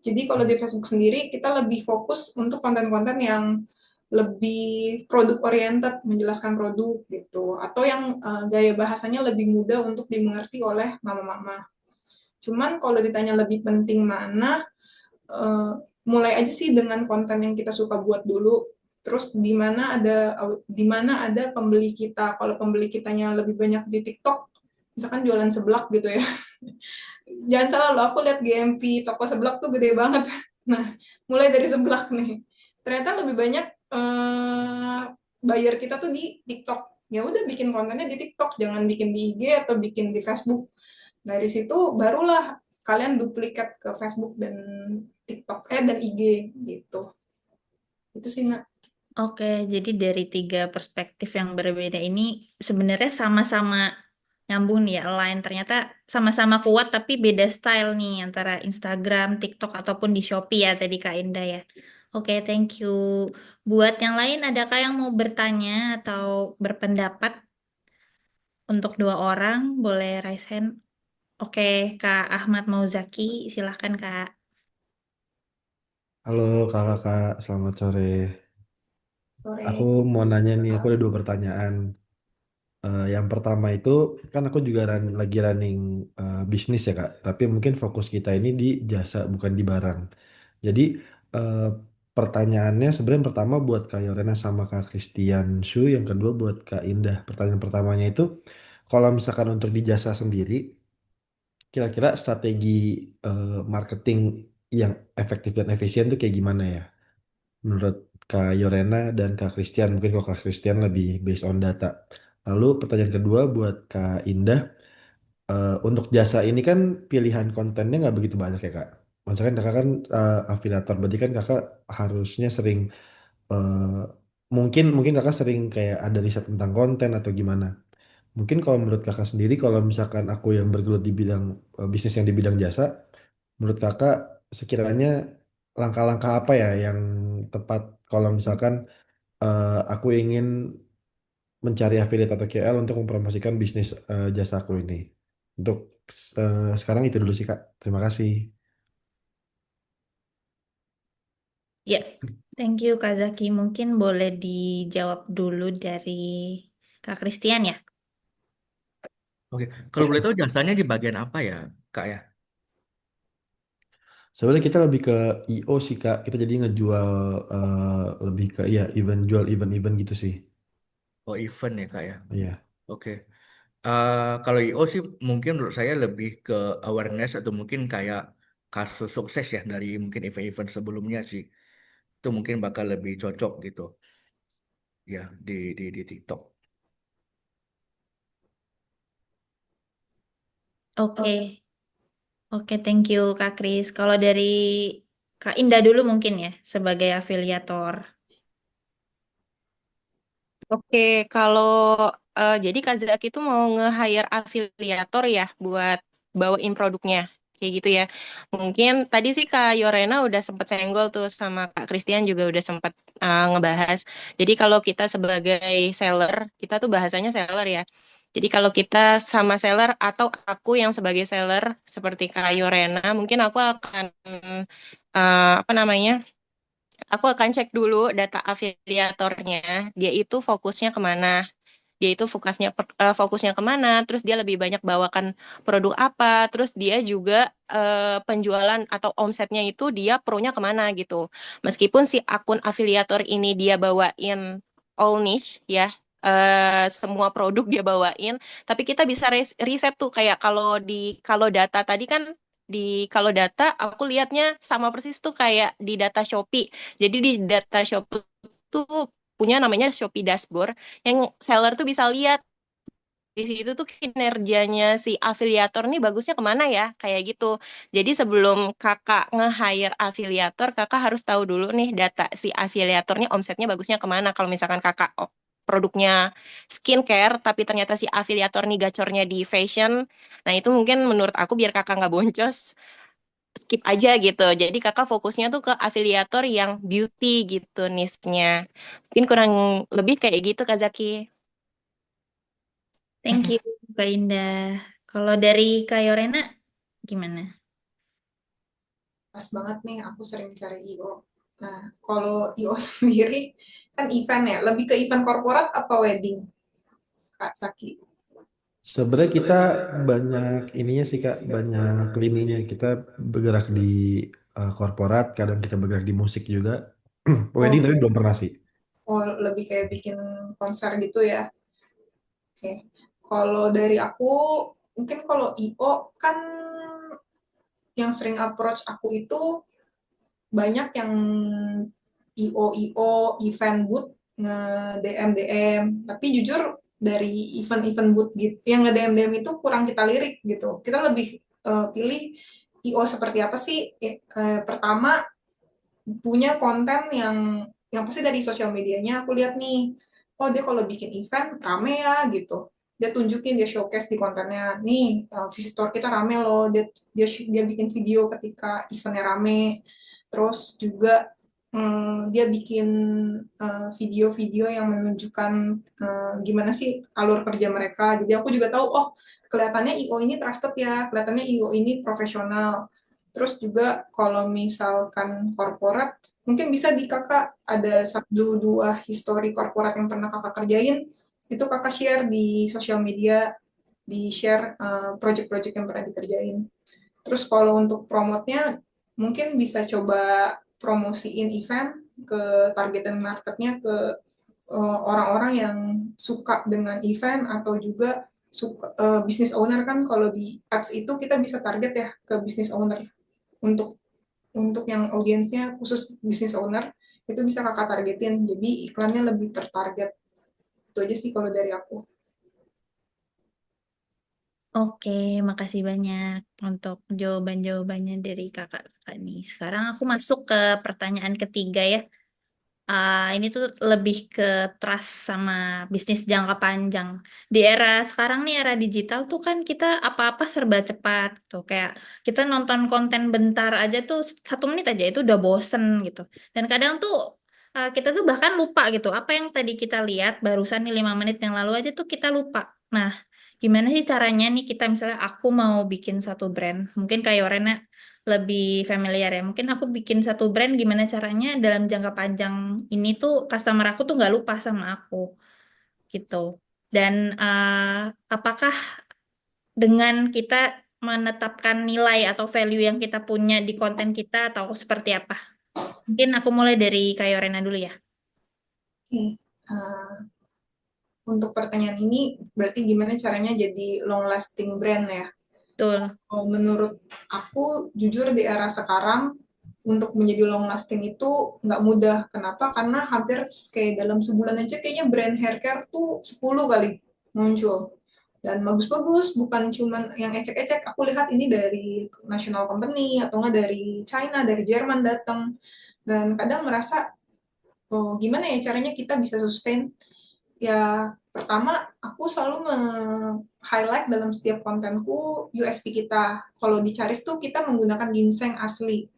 Jadi kalau di Facebook sendiri kita lebih fokus untuk konten-konten yang lebih produk oriented, menjelaskan produk gitu, atau yang gaya bahasanya lebih mudah untuk dimengerti oleh mama-mama. Cuman kalau ditanya lebih penting mana, eh, mulai aja sih dengan konten yang kita suka buat dulu. Terus di mana ada pembeli kita. Kalau pembeli kitanya lebih banyak di TikTok, misalkan jualan seblak gitu ya. Jangan salah loh, aku lihat GMV toko seblak tuh gede banget. Nah, mulai dari seblak nih. Ternyata lebih banyak buyer kita tuh di TikTok. Ya udah bikin kontennya di TikTok, jangan bikin di IG atau bikin di Facebook. Dari situ barulah kalian duplikat ke Facebook dan TikTok dan IG gitu. Itu sih nak. Oke, jadi dari tiga perspektif yang berbeda ini sebenarnya sama-sama nyambung nih ya, align. Ternyata sama-sama kuat tapi beda style nih antara Instagram, TikTok ataupun di Shopee ya tadi Kak Indah ya. Oke, thank you. Buat yang lain adakah yang mau bertanya atau berpendapat untuk dua orang? Boleh raise hand. Oke, Kak Ahmad Mauzaki, silahkan Kak. Halo kakak-kakak, selamat sore. Aku Sore. mau nanya nih, aku ada 2 pertanyaan. Yang pertama itu, kan aku juga lagi running bisnis ya kak, tapi mungkin fokus kita ini di jasa, bukan di barang. Jadi eh, pertanyaannya sebenarnya pertama buat Kak Yorena sama Kak Christian Shu, yang kedua buat Kak Indah. Pertanyaan pertamanya itu, kalau misalkan untuk di jasa sendiri, kira-kira strategi marketing yang efektif dan efisien tuh kayak gimana ya? Menurut Kak Yorena dan Kak Christian, mungkin kalau Kak Christian lebih based on data. Lalu pertanyaan kedua buat Kak Indah, untuk jasa ini kan pilihan kontennya nggak begitu banyak ya Kak. Misalkan Kakak kan afiliator, berarti kan Kakak harusnya sering, eh, mungkin mungkin Kakak sering kayak ada riset tentang konten atau gimana. Mungkin kalau menurut Kakak sendiri, kalau misalkan aku yang bergelut di bidang bisnis yang di bidang jasa, menurut Kakak sekiranya langkah-langkah apa ya yang tepat kalau misalkan aku ingin mencari affiliate atau KL untuk mempromosikan bisnis jasa aku ini. Untuk sekarang itu dulu sih Kak. Terima kasih. Yes, thank you Kak Zaki. Mungkin boleh dijawab dulu dari Kak Christian ya. Oke, kalau boleh tahu jasanya di bagian apa ya, Kak ya? Sebenarnya kita lebih ke IO sih Kak. Kita jadi ngejual lebih ke ya event jual event-event gitu sih. Oh, event ya, Kak ya. Iya. Oke. Kalau IO sih mungkin menurut saya lebih ke awareness atau mungkin kayak kasus sukses ya dari mungkin event-event sebelumnya sih. Itu mungkin bakal lebih cocok gitu ya di TikTok. Oke, oke, thank you Kak Kris. Kalau dari Kak Indah dulu mungkin ya sebagai afiliator. Oke, kalau jadi Kak Zaki tuh mau nge-hire afiliator ya buat bawain produknya. Kayak gitu ya. Mungkin tadi sih Kak Yorena udah sempat senggol tuh sama Kak Christian juga udah sempat ngebahas. Jadi kalau kita sebagai seller, kita tuh bahasanya seller ya. Jadi kalau kita sama seller atau aku yang sebagai seller seperti Kak Yorena, mungkin aku akan apa namanya? Aku akan cek dulu data afiliatornya, dia itu fokusnya kemana, dia itu fokusnya kemana, terus dia lebih banyak bawakan produk apa, terus dia juga penjualan atau omsetnya itu dia pro-nya kemana gitu. Meskipun si akun afiliator ini dia bawain all niche ya, semua produk dia bawain, tapi kita bisa riset tuh kayak kalau data tadi kan kalau data aku lihatnya sama persis tuh kayak di data Shopee. Jadi di data Shopee tuh punya namanya Shopee Dashboard yang seller tuh bisa lihat di situ tuh kinerjanya si afiliator nih bagusnya kemana ya kayak gitu. Jadi sebelum kakak nge-hire afiliator, kakak harus tahu dulu nih data si afiliatornya omsetnya bagusnya kemana. Kalau misalkan kakak produknya skincare, tapi ternyata si afiliator nih gacornya di fashion, nah itu mungkin menurut aku biar kakak nggak boncos, skip aja gitu. Jadi kakak fokusnya tuh ke afiliator yang beauty gitu niche-nya. Mungkin kurang lebih kayak gitu Kak Zaki. Thank you Kak Indah. Kalau dari Kak Yorena gimana? Pas banget nih, aku sering cari IO. Nah, kalau IO sendiri kan event ya, lebih ke event korporat apa wedding, Kak Saki? Sebenarnya kita banyak ininya sih Kak, banyak lininya. Kita bergerak di korporat, kadang kita bergerak di musik juga. Wedding tapi Oke, belum pernah sih. oh lebih kayak bikin konser gitu ya. Oke, kalau dari aku, mungkin kalau IO kan yang sering approach aku itu banyak yang IO event booth nge DM DM, tapi jujur dari event-event booth gitu yang nge DM DM itu kurang kita lirik gitu. Kita lebih pilih IO seperti apa sih? Pertama punya konten yang pasti dari sosial medianya aku lihat nih, oh dia kalau bikin event rame ya gitu, dia tunjukin, dia showcase di kontennya nih, visitor kita rame loh, dia bikin video ketika eventnya rame. Terus juga dia bikin video-video yang menunjukkan gimana sih alur kerja mereka, jadi aku juga tahu, oh kelihatannya IO ini trusted ya, kelihatannya IO ini profesional. Terus juga kalau misalkan korporat, mungkin bisa di kakak ada satu dua histori korporat yang pernah kakak kerjain, itu kakak share di sosial media, di share project-project yang pernah dikerjain. Terus kalau untuk promotnya, mungkin bisa coba promosiin event ke targetan marketnya ke orang-orang yang suka dengan event atau juga suka business owner, kan kalau di ads itu kita bisa target ya ke business owner. Untuk yang audiensnya khusus business owner, itu bisa kakak targetin, jadi iklannya lebih tertarget. Itu aja sih kalau dari aku. Oke, makasih banyak untuk jawaban-jawabannya dari kakak-kakak nih. Sekarang aku masuk ke pertanyaan ketiga ya. Ini tuh lebih ke trust sama bisnis jangka panjang. Di era sekarang nih, era digital tuh kan kita apa-apa serba cepat tuh. Kayak kita nonton konten bentar aja tuh 1 menit aja itu udah bosen gitu. Dan kadang tuh kita tuh bahkan lupa gitu. Apa yang tadi kita lihat barusan nih 5 menit yang lalu aja tuh kita lupa. Nah, gimana sih caranya nih kita misalnya aku mau bikin satu brand. Mungkin kayak Yorena lebih familiar ya. Mungkin aku bikin satu brand gimana caranya dalam jangka panjang ini tuh customer aku tuh nggak lupa sama aku gitu. Dan apakah dengan kita menetapkan nilai atau value yang kita punya di konten kita atau seperti apa? Mungkin aku mulai dari Kak Yorena dulu ya. Oke, eh, untuk pertanyaan ini berarti gimana caranya jadi long lasting brand ya? Betul. Menurut aku, jujur di era sekarang, untuk menjadi long lasting itu nggak mudah. Kenapa? Karena hampir kayak dalam sebulan aja kayaknya brand hair care tuh 10 kali muncul. Dan bagus-bagus, bukan cuman yang ecek-ecek. Aku lihat ini dari national company, atau nggak dari China, dari Jerman datang. Dan kadang merasa, oh, gimana ya caranya kita bisa sustain. Ya, pertama, aku selalu highlight dalam setiap kontenku USP kita. Kalau di Charis tuh kita menggunakan ginseng asli,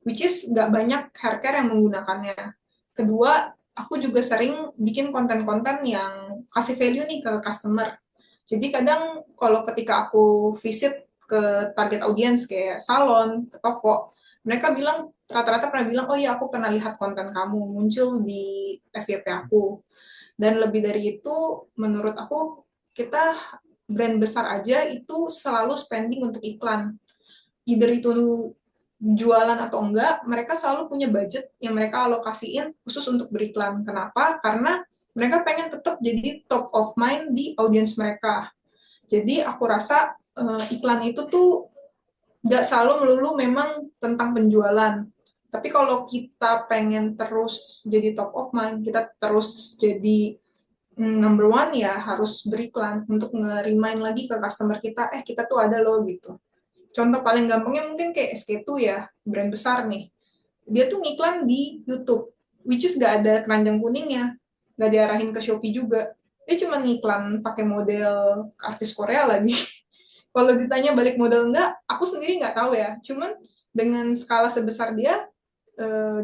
which is nggak banyak hair care yang menggunakannya. Kedua, aku juga sering bikin konten-konten yang kasih value nih ke customer. Jadi kadang kalau ketika aku visit ke target audience kayak salon, ke toko, mereka bilang, rata-rata pernah bilang, oh iya aku pernah lihat konten kamu muncul di FYP aku. Dan lebih dari itu, menurut aku, kita brand besar aja itu selalu spending untuk iklan. Either itu jualan atau enggak, mereka selalu punya budget yang mereka alokasiin khusus untuk beriklan. Kenapa? Karena mereka pengen tetap jadi top of mind di audiens mereka. Jadi aku rasa iklan itu tuh nggak selalu melulu memang tentang penjualan. Tapi kalau kita pengen terus jadi top of mind, kita terus jadi number one, ya harus beriklan untuk nge-remind lagi ke customer kita, kita tuh ada loh gitu. Contoh paling gampangnya mungkin kayak SK2 ya, brand besar nih. Dia tuh ngiklan di YouTube, which is gak ada keranjang kuningnya, gak diarahin ke Shopee juga. Dia cuma ngiklan pakai model artis Korea lagi. Kalau ditanya balik modal enggak, aku sendiri nggak tahu ya. Cuman dengan skala sebesar dia,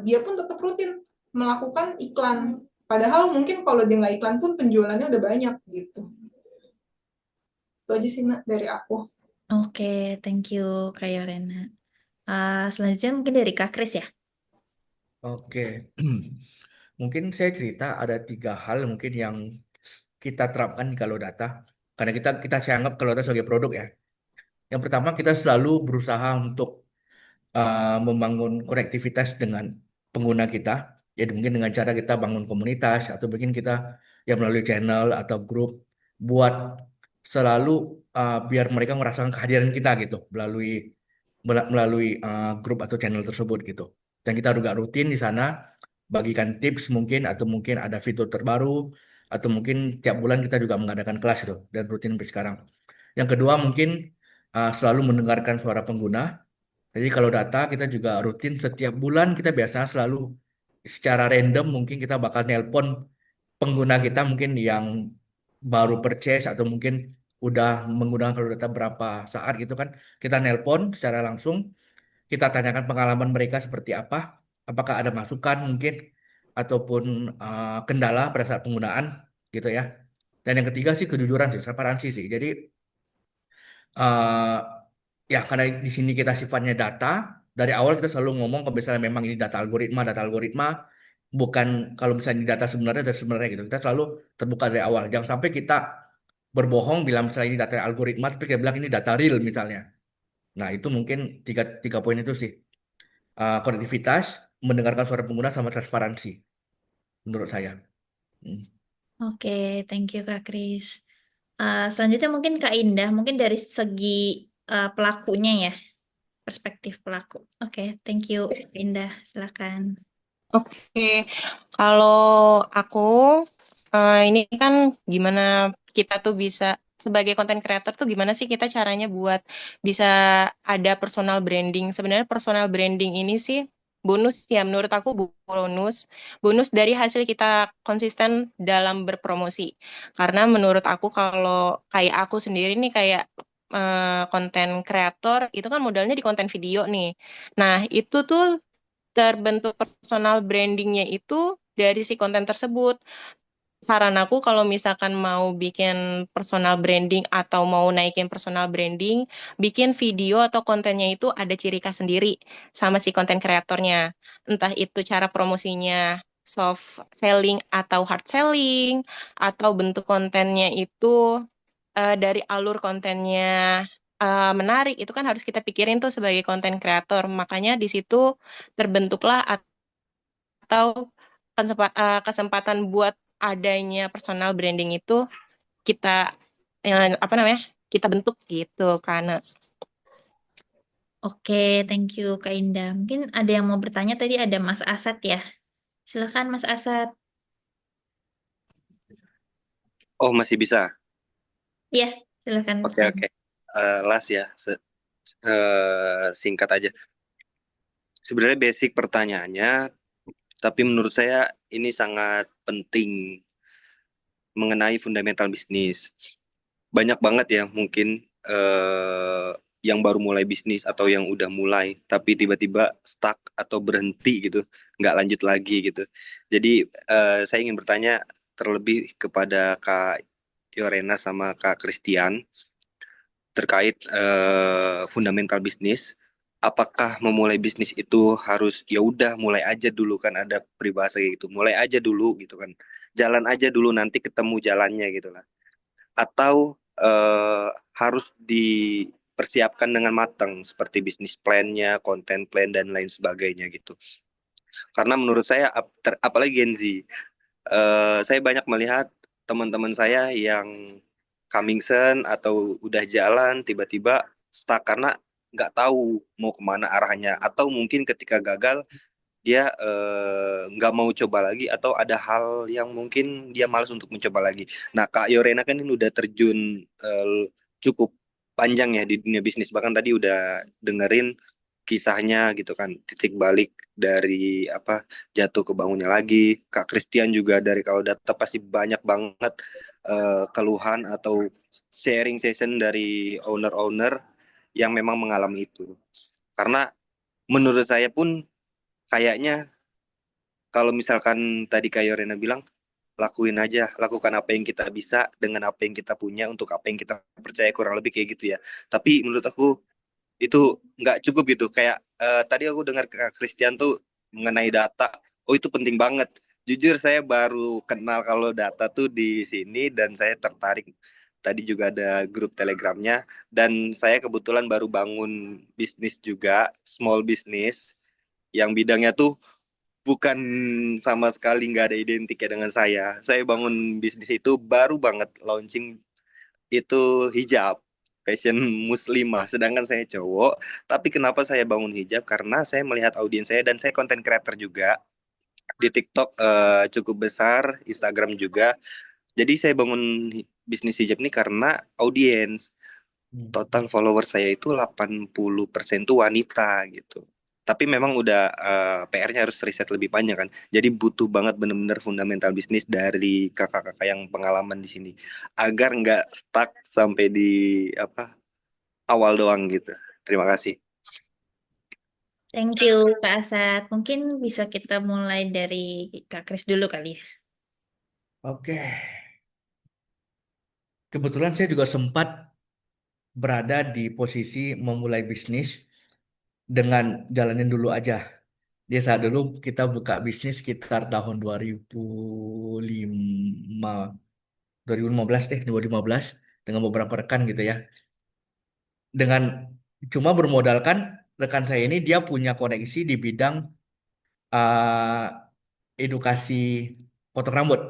dia pun tetap rutin melakukan iklan. Padahal mungkin kalau dia nggak iklan pun penjualannya udah banyak gitu. Itu aja sih Nak, dari aku. Oke, thank you Kak Yorena. Selanjutnya mungkin dari Kak Kris ya. Oke, mungkin saya cerita ada 3 hal mungkin yang kita terapkan di Kalau Data, karena kita saya anggap Kalau Data sebagai produk ya. Yang pertama, kita selalu berusaha untuk membangun konektivitas dengan pengguna kita. Jadi mungkin dengan cara kita bangun komunitas atau mungkin kita ya melalui channel atau grup buat selalu biar mereka merasakan kehadiran kita gitu melalui grup atau channel tersebut gitu. Dan kita juga rutin di sana bagikan tips mungkin atau mungkin ada fitur terbaru atau mungkin tiap bulan kita juga mengadakan kelas itu dan rutin sampai sekarang. Yang kedua mungkin selalu mendengarkan suara pengguna. Jadi kalau data kita juga rutin setiap bulan kita biasanya selalu secara random mungkin kita bakal nelpon pengguna kita mungkin yang baru purchase atau mungkin udah menggunakan kalau data berapa saat gitu kan. Kita nelpon secara langsung, kita tanyakan pengalaman mereka seperti apa, apakah ada masukan mungkin ataupun kendala pada saat penggunaan gitu ya. Dan yang ketiga sih kejujuran sih, transparansi sih. Jadi eh, ya karena di sini kita sifatnya data, dari awal kita selalu ngomong kalau misalnya memang ini data algoritma, bukan kalau misalnya ini data sebenarnya dan sebenarnya gitu. Kita selalu terbuka dari awal. Jangan sampai kita berbohong bilang misalnya ini data algoritma, tapi kita bilang ini data real misalnya. Nah itu mungkin tiga, tiga poin itu sih. Konektivitas, mendengarkan suara pengguna, sama transparansi menurut saya. Hmm. Oke, thank you Kak Kris. Selanjutnya mungkin Kak Indah, mungkin dari segi pelakunya ya, perspektif pelaku. Oke, thank you Kak Indah, silakan. Oke, kalau aku ini kan gimana kita tuh bisa sebagai content creator tuh gimana sih kita caranya buat bisa ada personal branding. Sebenarnya personal branding ini sih bonus ya menurut aku bonus dari hasil kita konsisten dalam berpromosi. Karena menurut aku kalau kayak aku sendiri nih kayak konten kreator itu kan modalnya di konten video nih. Nah, itu tuh terbentuk personal brandingnya itu dari si konten tersebut. Saran aku kalau misalkan mau bikin personal branding atau mau naikin personal branding, bikin video atau kontennya itu ada ciri khas sendiri sama si konten kreatornya. Entah itu cara promosinya soft selling atau hard selling, atau bentuk kontennya itu dari alur kontennya menarik, itu kan harus kita pikirin tuh sebagai konten kreator. Makanya di situ terbentuklah atau kesempatan buat adanya personal branding itu kita apa namanya? Kita bentuk gitu karena Oke, thank you Kak Indah. Mungkin ada yang mau bertanya tadi, ada Mas Asad ya. Silakan Mas Asad. Oh, masih bisa. Iya, silakan Oke, bertanya. oke. Last ya, singkat aja. Sebenarnya basic pertanyaannya, tapi menurut saya ini sangat penting mengenai fundamental bisnis. Banyak banget ya mungkin yang baru mulai bisnis atau yang udah mulai, tapi tiba-tiba stuck atau berhenti gitu, nggak lanjut lagi gitu. Jadi saya ingin bertanya terlebih kepada Kak Yorena sama Kak Christian terkait fundamental bisnis. Apakah memulai bisnis itu harus ya udah mulai aja dulu, kan ada peribahasa kayak gitu, mulai aja dulu gitu kan, jalan aja dulu nanti ketemu jalannya gitu lah, atau harus dipersiapkan dengan matang seperti bisnis plan-nya, content plan dan lain sebagainya gitu. Karena menurut saya apalagi Gen Z, saya banyak melihat teman-teman saya yang coming soon atau udah jalan tiba-tiba stuck karena nggak tahu mau kemana arahnya, atau mungkin ketika gagal dia nggak mau coba lagi, atau ada hal yang mungkin dia malas untuk mencoba lagi. Nah, Kak Yorena kan ini udah terjun cukup panjang ya di dunia bisnis, bahkan tadi udah dengerin kisahnya gitu kan, titik balik dari apa, jatuh ke bangunnya lagi. Kak Christian juga dari kalau data pasti banyak banget keluhan atau sharing session dari owner-owner yang memang mengalami itu. Karena menurut saya pun kayaknya kalau misalkan tadi Kak Yorena bilang, lakuin aja, lakukan apa yang kita bisa dengan apa yang kita punya untuk apa yang kita percaya, kurang lebih kayak gitu ya. Tapi menurut aku itu nggak cukup gitu. Kayak tadi aku dengar Kak Christian tuh mengenai data, oh itu penting banget. Jujur saya baru kenal kalau data tuh di sini dan saya tertarik. Tadi juga ada grup Telegramnya dan saya kebetulan baru bangun bisnis juga, small business yang bidangnya tuh bukan sama sekali nggak ada identik ya dengan saya. Saya bangun bisnis itu baru banget launching itu hijab, fashion muslimah. Sedangkan saya cowok, tapi kenapa saya bangun hijab? Karena saya melihat audiens saya dan saya content creator juga di TikTok cukup besar, Instagram juga. Jadi saya bangun bisnis hijab ini karena audiens. Total follower saya itu 80% tuh wanita gitu. Tapi memang udah PR-nya harus riset lebih panjang kan. Jadi butuh banget bener-bener fundamental bisnis dari kakak-kakak yang pengalaman di sini agar nggak stuck sampai di apa awal doang gitu. Terima kasih. Thank you Kak Asad. Mungkin bisa kita mulai dari Kak Kris dulu kali ya. Oke, kebetulan saya juga sempat berada di posisi memulai bisnis dengan jalanin dulu aja. Di saat dulu kita buka bisnis sekitar tahun 2005, 2015 2015 dengan beberapa rekan gitu ya. Dengan cuma bermodalkan rekan saya ini dia punya koneksi di bidang edukasi potong rambut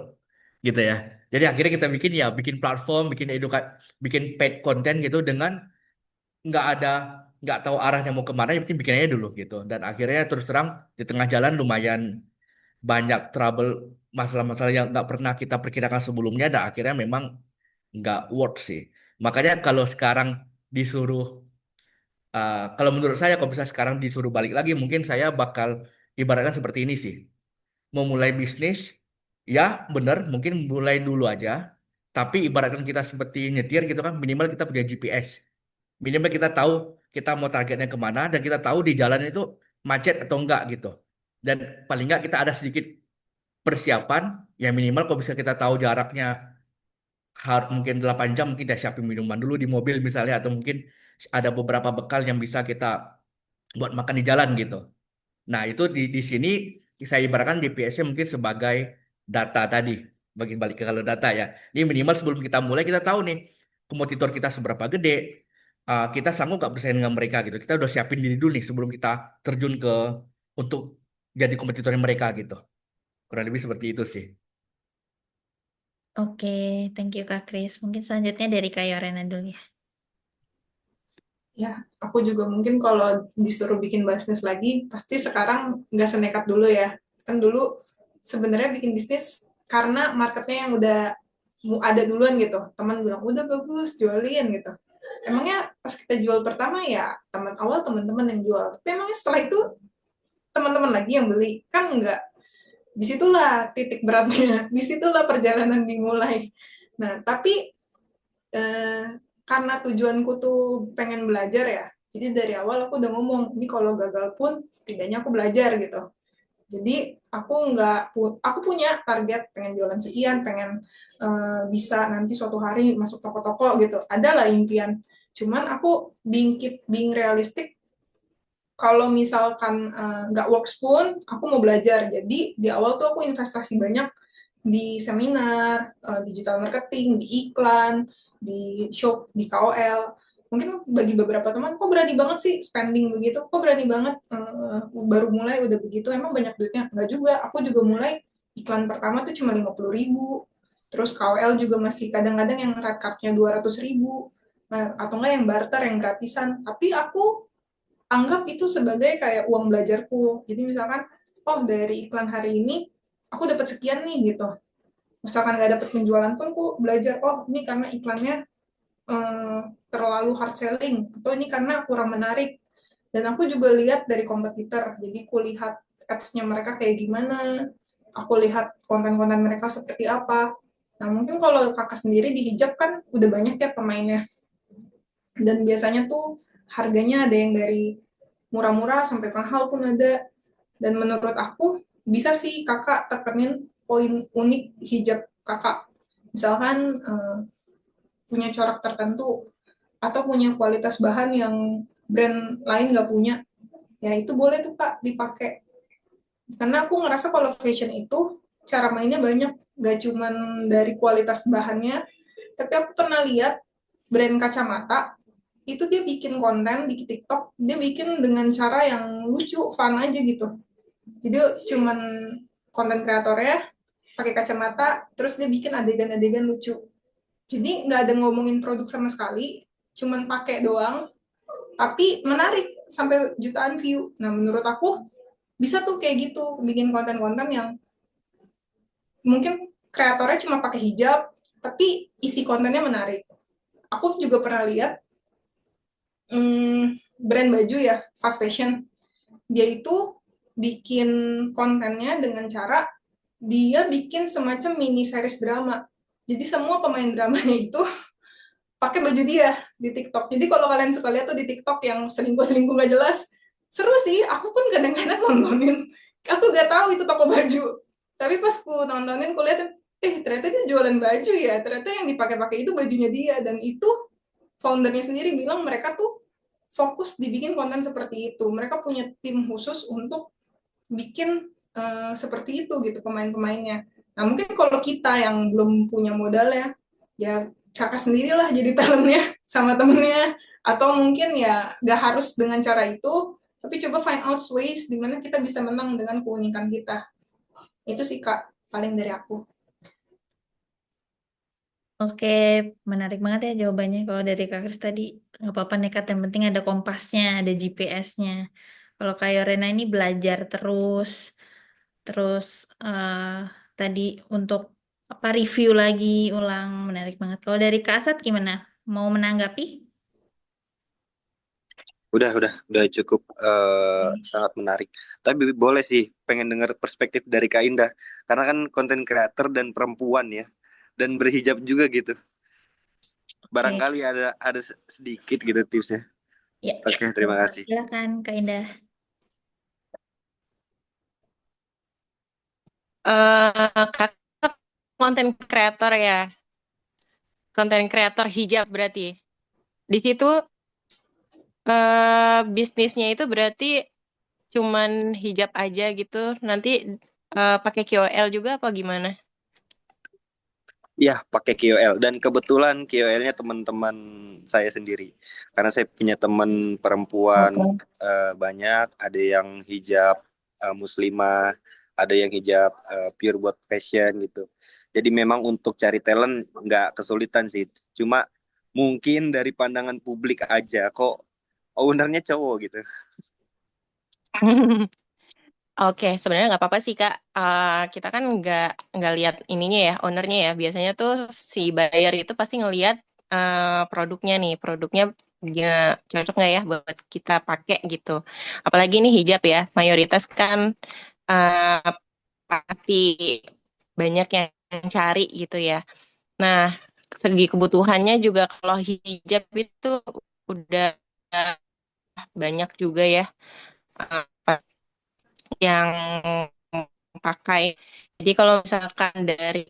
gitu ya. Jadi akhirnya kita bikin ya bikin platform, bikin paid content gitu dengan nggak ada nggak tahu arahnya mau kemana, yang penting bikin aja dulu gitu. Dan akhirnya terus terang di tengah jalan lumayan banyak trouble, masalah-masalah yang nggak pernah kita perkirakan sebelumnya, dan akhirnya memang nggak worth sih. Makanya kalau sekarang disuruh kalau menurut saya kalau bisa sekarang disuruh balik lagi, mungkin saya bakal ibaratkan seperti ini sih. Memulai bisnis, ya benar, mungkin mulai dulu aja. Tapi ibaratkan kita seperti nyetir gitu kan, minimal kita punya GPS. Minimal kita tahu kita mau targetnya kemana, dan kita tahu di jalan itu macet atau enggak gitu. Dan paling enggak kita ada sedikit persiapan, ya minimal kalau bisa kita tahu jaraknya harus mungkin 8 jam, mungkin kita siapin minuman dulu di mobil misalnya, atau mungkin ada beberapa bekal yang bisa kita buat makan di jalan gitu. Nah, itu di sini saya ibaratkan GPS-nya mungkin sebagai data tadi. Bagi balik ke kalau data ya. Ini minimal sebelum kita mulai kita tahu nih kompetitor kita seberapa gede, kita sanggup nggak bersaing dengan mereka gitu. Kita udah siapin diri dulu nih sebelum kita terjun ke untuk jadi kompetitornya mereka gitu. Kurang lebih seperti itu sih. Oke, thank you Kak Kris. Mungkin selanjutnya dari Kak Yorena dulu ya. Ya, aku juga mungkin kalau disuruh bikin bisnis lagi, pasti sekarang nggak senekat dulu ya. Kan dulu sebenarnya bikin bisnis karena marketnya yang udah ada duluan gitu. Teman bilang, udah bagus, jualin gitu. Emangnya pas kita jual pertama ya teman-teman yang jual. Tapi emangnya setelah itu teman-teman lagi yang beli? Kan enggak. Disitulah titik beratnya, disitulah perjalanan dimulai. Nah, tapi eh, karena tujuanku tuh pengen belajar ya, jadi dari awal aku udah ngomong, ini kalau gagal pun setidaknya aku belajar gitu. Jadi aku nggak, aku punya target pengen jualan sekian, pengen bisa nanti suatu hari masuk toko-toko gitu. Ada lah impian. Cuman aku being realistic, kalau misalkan nggak works pun, aku mau belajar. Jadi di awal tuh aku investasi banyak di seminar, digital marketing, di iklan, di shop, di KOL. Mungkin bagi beberapa teman, kok berani banget sih spending begitu? Kok berani banget baru mulai udah begitu? Emang banyak duitnya? Enggak juga. Aku juga mulai iklan pertama tuh cuma 50.000. Terus KOL juga masih kadang-kadang yang red card-nya 200.000. Nah, atau enggak yang barter, yang gratisan. Tapi aku anggap itu sebagai kayak uang belajarku. Jadi misalkan, oh dari iklan hari ini, aku dapat sekian nih gitu. Misalkan nggak dapat penjualan pun, aku belajar, oh ini karena iklannya terlalu hard selling, atau ini karena kurang menarik. Dan aku juga lihat dari kompetitor, jadi aku lihat ads-nya mereka kayak gimana, aku lihat konten-konten mereka seperti apa. Nah mungkin kalau kakak sendiri di hijab kan udah banyak ya pemainnya, dan biasanya tuh harganya ada yang dari murah-murah sampai mahal pun ada. Dan menurut aku bisa sih kakak tekenin poin unik hijab kakak. Misalkan punya corak tertentu atau punya kualitas bahan yang brand lain nggak punya, ya itu boleh tuh kak dipakai. Karena aku ngerasa kalau fashion itu cara mainnya banyak, nggak cuman dari kualitas bahannya, tapi aku pernah lihat brand kacamata itu dia bikin konten di TikTok, dia bikin dengan cara yang lucu, fun aja gitu. Jadi cuman konten kreatornya pakai kacamata, terus dia bikin adegan-adegan lucu. Jadi nggak ada ngomongin produk sama sekali, cuman pakai doang, tapi menarik sampai jutaan view. Nah menurut aku bisa tuh kayak gitu, bikin konten-konten yang mungkin kreatornya cuma pakai hijab, tapi isi kontennya menarik. Aku juga pernah lihat brand baju ya, fast fashion, dia itu bikin kontennya dengan cara dia bikin semacam mini series drama. Jadi semua pemain dramanya itu pakai baju dia di TikTok. Jadi kalau kalian suka lihat tuh di TikTok yang selingkuh-selingkuh gak jelas, seru sih. Aku pun kadang-kadang nontonin. Aku gak tahu itu toko baju. Tapi pas ku nontonin, ku lihat, ternyata dia jualan baju ya. Ternyata yang dipakai-pakai itu bajunya dia. Dan itu foundernya sendiri bilang mereka tuh fokus dibikin konten seperti itu. Mereka punya tim khusus untuk bikin seperti itu gitu pemain-pemainnya. Nah mungkin kalau kita yang belum punya modalnya, ya kakak sendirilah jadi talentnya sama temennya. Atau mungkin ya gak harus dengan cara itu, tapi coba find out ways di mana kita bisa menang dengan keunikan kita. Itu sih kak, paling dari aku. Oke, menarik banget ya jawabannya. Kalau dari Kak Kris tadi, nggak apa-apa nekat, yang penting ada kompasnya, ada GPS-nya. Kalau Kak Yorena ini belajar terus, terus tadi untuk apa review lagi, ulang, menarik banget. Kalau dari Kak Asad gimana? Mau menanggapi? Udah cukup sangat menarik. Tapi boleh sih pengen dengar perspektif dari Kak Indah, karena kan konten kreator dan perempuan ya, dan berhijab juga gitu. Barangkali ada sedikit gitu tipsnya. Ya, Oke, terima kasih. silakan Kak Indah. Kakak konten kreator ya, konten kreator hijab berarti. Di situ bisnisnya itu berarti cuman hijab aja gitu. Nanti pakai KOL juga apa gimana? Ya, pakai KOL dan kebetulan KOL-nya teman-teman saya sendiri. Karena saya punya teman perempuan Oke. banyak, ada yang hijab muslimah, ada yang hijab pure buat fashion gitu. Jadi memang untuk cari talent nggak kesulitan sih. Cuma mungkin dari pandangan publik aja kok ownernya cowok gitu. Oke, sebenarnya nggak apa-apa sih Kak. Kita kan nggak lihat ininya ya, ownernya ya. Biasanya tuh si buyer itu pasti ngelihat produknya nih, produknya dia cocok nggak ya buat kita pakai gitu. Apalagi ini hijab ya, mayoritas kan eh, pasti banyak yang cari gitu ya. Nah, segi kebutuhannya juga kalau hijab itu udah banyak juga ya yang pakai. Jadi kalau misalkan dari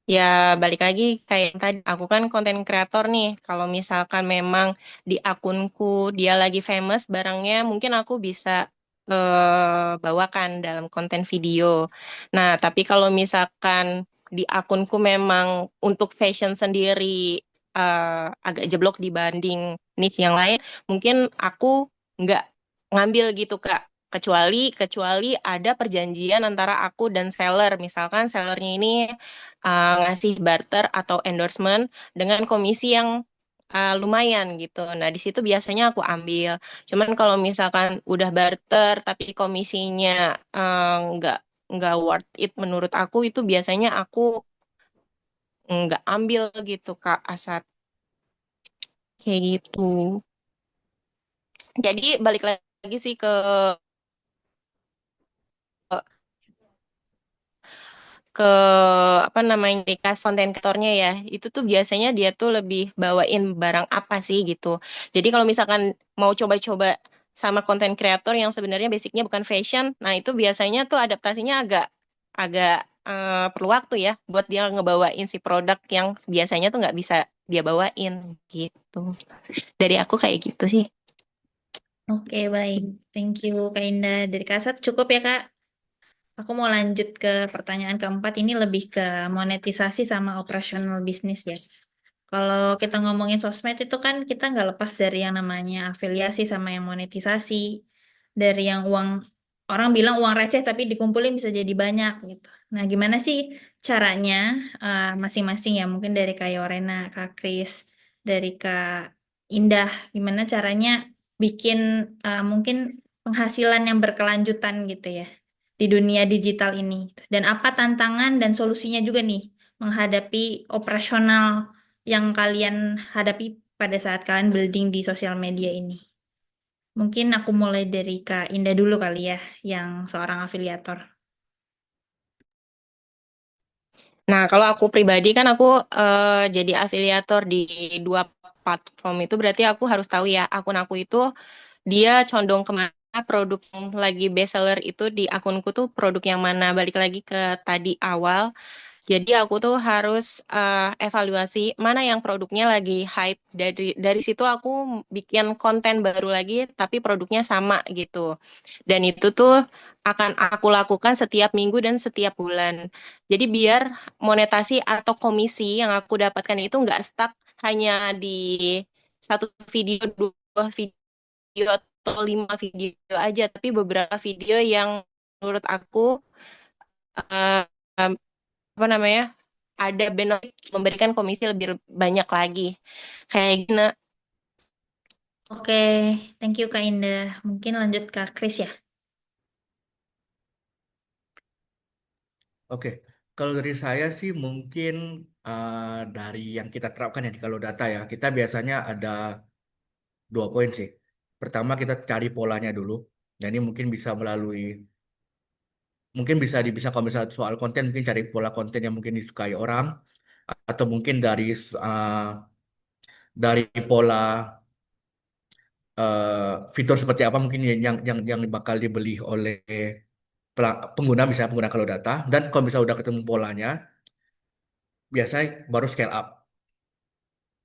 ya balik lagi kayak yang tadi aku kan konten kreator nih. Kalau misalkan memang di akunku dia lagi famous barangnya mungkin aku bisa bawakan dalam konten video. Nah, tapi kalau misalkan di akunku memang untuk fashion sendiri agak jeblok dibanding niche yang lain, mungkin aku nggak ngambil gitu Kak. Kecuali ada perjanjian antara aku dan seller. Misalkan sellernya ini ngasih barter atau endorsement dengan komisi yang lumayan gitu. Nah, di situ biasanya aku ambil. Cuman kalau misalkan udah barter tapi komisinya nggak worth it menurut aku itu biasanya aku nggak ambil gitu Kak Asad. Kayak gitu. Jadi balik lagi sih ke apa namanya request konten kreatornya ya itu tuh biasanya dia tuh lebih bawain barang apa sih gitu jadi kalau misalkan mau coba-coba sama konten kreator yang sebenarnya basicnya bukan fashion nah itu biasanya tuh adaptasinya agak agak perlu waktu ya buat dia ngebawain si produk yang biasanya tuh nggak bisa dia bawain gitu dari aku kayak gitu sih. Oke, baik. Thank you, Kak Indah. Dari Kasat cukup ya, Kak? Aku mau lanjut ke pertanyaan keempat. Ini lebih ke monetisasi sama operasional bisnis ya. Kalau kita ngomongin sosmed itu kan kita nggak lepas dari yang namanya afiliasi sama yang monetisasi. Dari yang uang, orang bilang uang receh tapi dikumpulin bisa jadi banyak gitu. Nah, gimana sih caranya masing-masing ya? Mungkin dari Kak Yorena, Kak Kris, dari Kak Indah. Gimana caranya bikin mungkin penghasilan yang berkelanjutan gitu ya di dunia digital ini. Dan apa tantangan dan solusinya juga nih menghadapi operasional yang kalian hadapi pada saat kalian building di sosial media ini. Mungkin aku mulai dari Kak Indah dulu kali ya, yang seorang afiliator. Nah, kalau aku pribadi kan aku jadi afiliator di dua platform itu berarti aku harus tahu ya akun aku itu dia condong kemana produk yang lagi best seller itu di akunku tuh produk yang mana. Balik lagi ke tadi awal. Jadi aku tuh harus evaluasi mana yang produknya lagi hype. Dari situ aku bikin konten baru lagi tapi produknya sama gitu. Dan itu tuh akan aku lakukan setiap minggu dan setiap bulan. Jadi biar monetasi atau komisi yang aku dapatkan itu nggak stuck hanya di satu video, dua video atau lima video aja, tapi beberapa video yang menurut aku eh, apa namanya ada benefit memberikan komisi lebih banyak lagi kayak gini. Oke, thank you Kak Indah. Mungkin lanjut Kak Kris ya. Oke, kalau dari saya sih mungkin dari yang kita terapkan ya di kalau data ya, kita biasanya ada 2 poin sih. Pertama kita cari polanya dulu. Dan ini mungkin bisa melalui, mungkin bisa kalau misalnya soal konten mungkin cari pola konten yang mungkin disukai orang, atau mungkin dari pola fitur seperti apa mungkin yang bakal dibeli oleh pengguna, misalnya pengguna kalau data. Dan kalau misalnya udah ketemu polanya, biasanya baru scale up.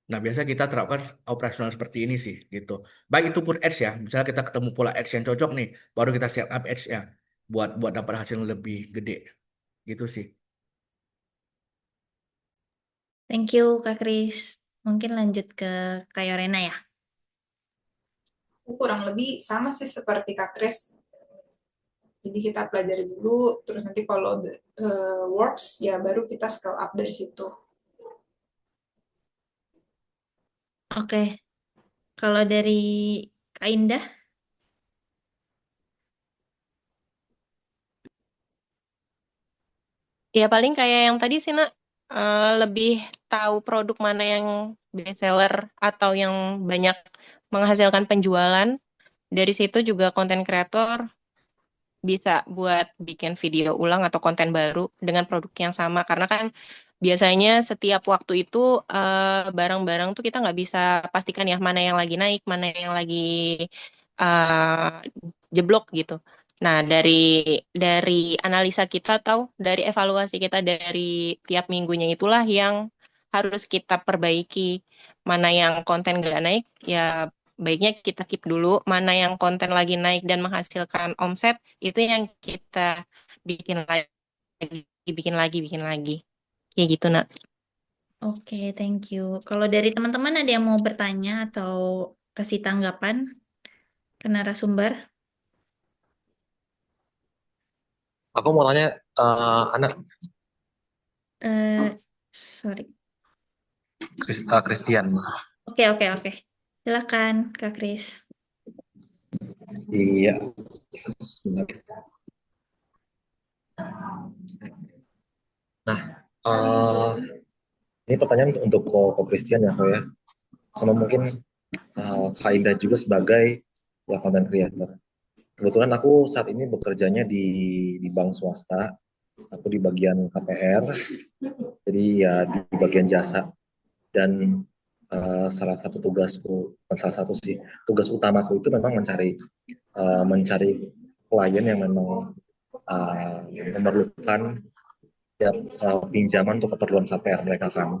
Nah, biasa kita terapkan operasional seperti ini sih, gitu. Baik itu pun ads ya, misalnya kita ketemu pola ads yang cocok nih, baru kita set up ads ya, buat dapat hasil yang lebih gede, gitu sih. Thank you, Kak Kris. Mungkin lanjut ke Kak Yorena ya. Aku kurang lebih sama sih seperti Kak Kris. Jadi kita pelajari dulu, terus nanti kalau works, ya baru kita scale up dari situ. Oke. Kalau dari Kak Indah, Ya paling kayak yang tadi sih Nak. Lebih tahu produk mana yang best seller atau yang banyak menghasilkan penjualan. Dari situ juga konten kreator bisa buat bikin video ulang atau konten baru dengan produk yang sama. Karena kan biasanya setiap waktu itu barang-barang tuh kita nggak bisa pastikan ya mana yang lagi naik, mana yang lagi eh, jeblok gitu. Nah, dari analisa kita atau dari evaluasi kita dari tiap minggunya itulah yang harus kita perbaiki. Mana yang konten nggak naik, ya baiknya kita keep dulu. Mana yang konten lagi naik dan menghasilkan omset, itu yang kita bikin lagi, bikin lagi. Kayak gitu, Nak. oke, thank you. Kalau dari teman-teman ada yang mau bertanya atau kasih tanggapan ke narasumber? Aku mau tanya, anak Eh, sorry. Christian. Oke, oke, oke. Silakan, Kak Kris. Iya. Nah, eh, ini pertanyaan untuk Ko Christian ya, Ko ya. Sama mungkin Kak Indah juga sebagai ya content creator. Kebetulan aku saat ini bekerjanya di bank swasta. Aku di bagian KPR, jadi ya di bagian jasa. Dan salah satu tugasku, bukan salah satu sih, tugas utamaku itu memang mencari klien yang memang memerlukan ya, pinjaman untuk keperluan KPR mereka kan.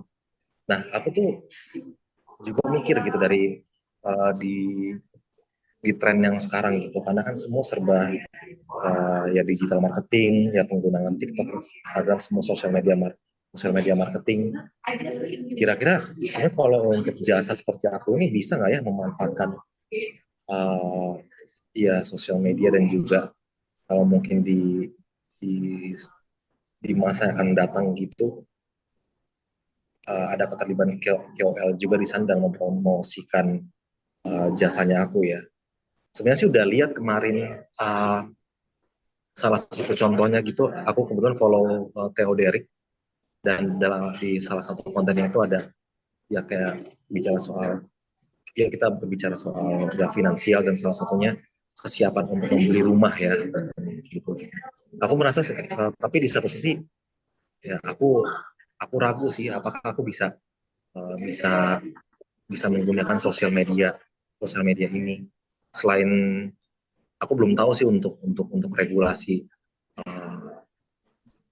Nah, aku tuh juga mikir gitu dari di tren yang sekarang gitu, karena kan semua serba ya digital marketing, ya penggunaan TikTok, Instagram, semua sosial media marketing. Kira-kira sebenarnya kalau untuk jasa seperti aku ini bisa nggak ya memanfaatkan uh, ya sosial media dan juga kalau mungkin di di masa yang akan datang gitu ada keterlibatan KOL juga di sana dan mempromosikan jasanya aku ya. Sebenarnya sih udah lihat kemarin salah satu contohnya gitu, aku kebetulan follow Theo Derek dan di salah satu kontennya itu ada ya kayak bicara soal ya kita berbicara soal ya finansial dan salah satunya kesiapan untuk membeli rumah ya gitu. Aku merasa tapi di satu sisi ya aku ragu sih apakah aku bisa bisa menggunakan sosial media ini. Selain aku belum tahu sih untuk regulasi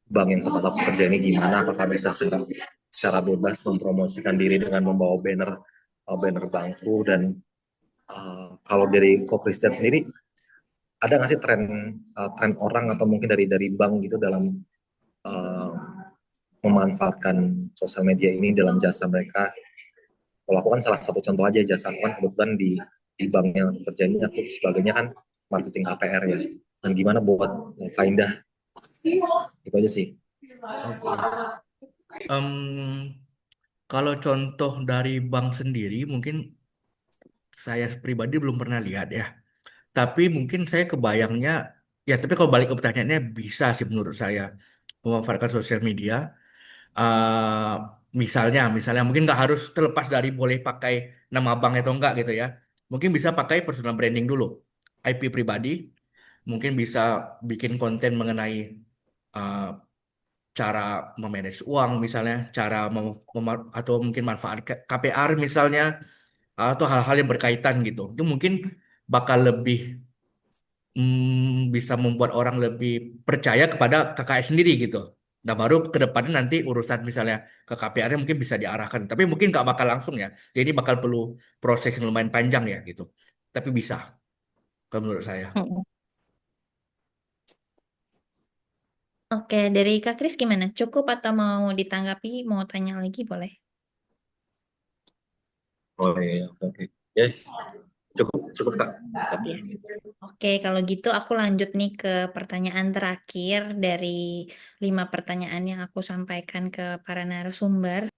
bank yang tempat aku kerja ini gimana, apakah bisa secara bebas mempromosikan diri dengan membawa banner bankku. Dan kalau dari Ko Christian sendiri ada nggak sih tren orang atau mungkin dari bank gitu dalam uh, memanfaatkan sosial media ini dalam jasa mereka? Kalau aku kan salah satu contoh aja, jasa aku kan kebetulan di bank yang aku kerja ini aku sebagainya kan marketing KPR ya. Dan gimana buat Kak Indah? Itu aja sih. Oke. Kalau contoh dari bank sendiri, mungkin saya pribadi belum pernah lihat ya. Tapi mungkin saya kebayangnya, ya tapi kalau balik ke pertanyaannya bisa sih menurut saya memanfaatkan sosial media. eh misalnya mungkin nggak harus terlepas dari boleh pakai nama bank atau enggak gitu ya. Mungkin bisa pakai personal branding dulu, IP pribadi. Mungkin bisa bikin konten mengenai eh, cara memanage uang misalnya, atau mungkin manfaat KPR misalnya, atau hal-hal yang berkaitan gitu. Itu mungkin bakal lebih bisa membuat orang lebih percaya kepada KKS sendiri gitu. Nah baru ke depannya nanti urusan misalnya ke KPR mungkin bisa diarahkan. Tapi mungkin nggak bakal langsung ya. Jadi ini bakal perlu proses yang lumayan panjang ya gitu. Tapi bisa, kalau menurut saya. Oke, dari Kak Kris gimana? Cukup atau mau ditanggapi? Mau tanya lagi boleh? Oh iya, oke. Ya, cukup, cukup Kak. Ya. Oke, kalau gitu aku lanjut nih ke pertanyaan terakhir dari 5 pertanyaan yang aku sampaikan ke para narasumber.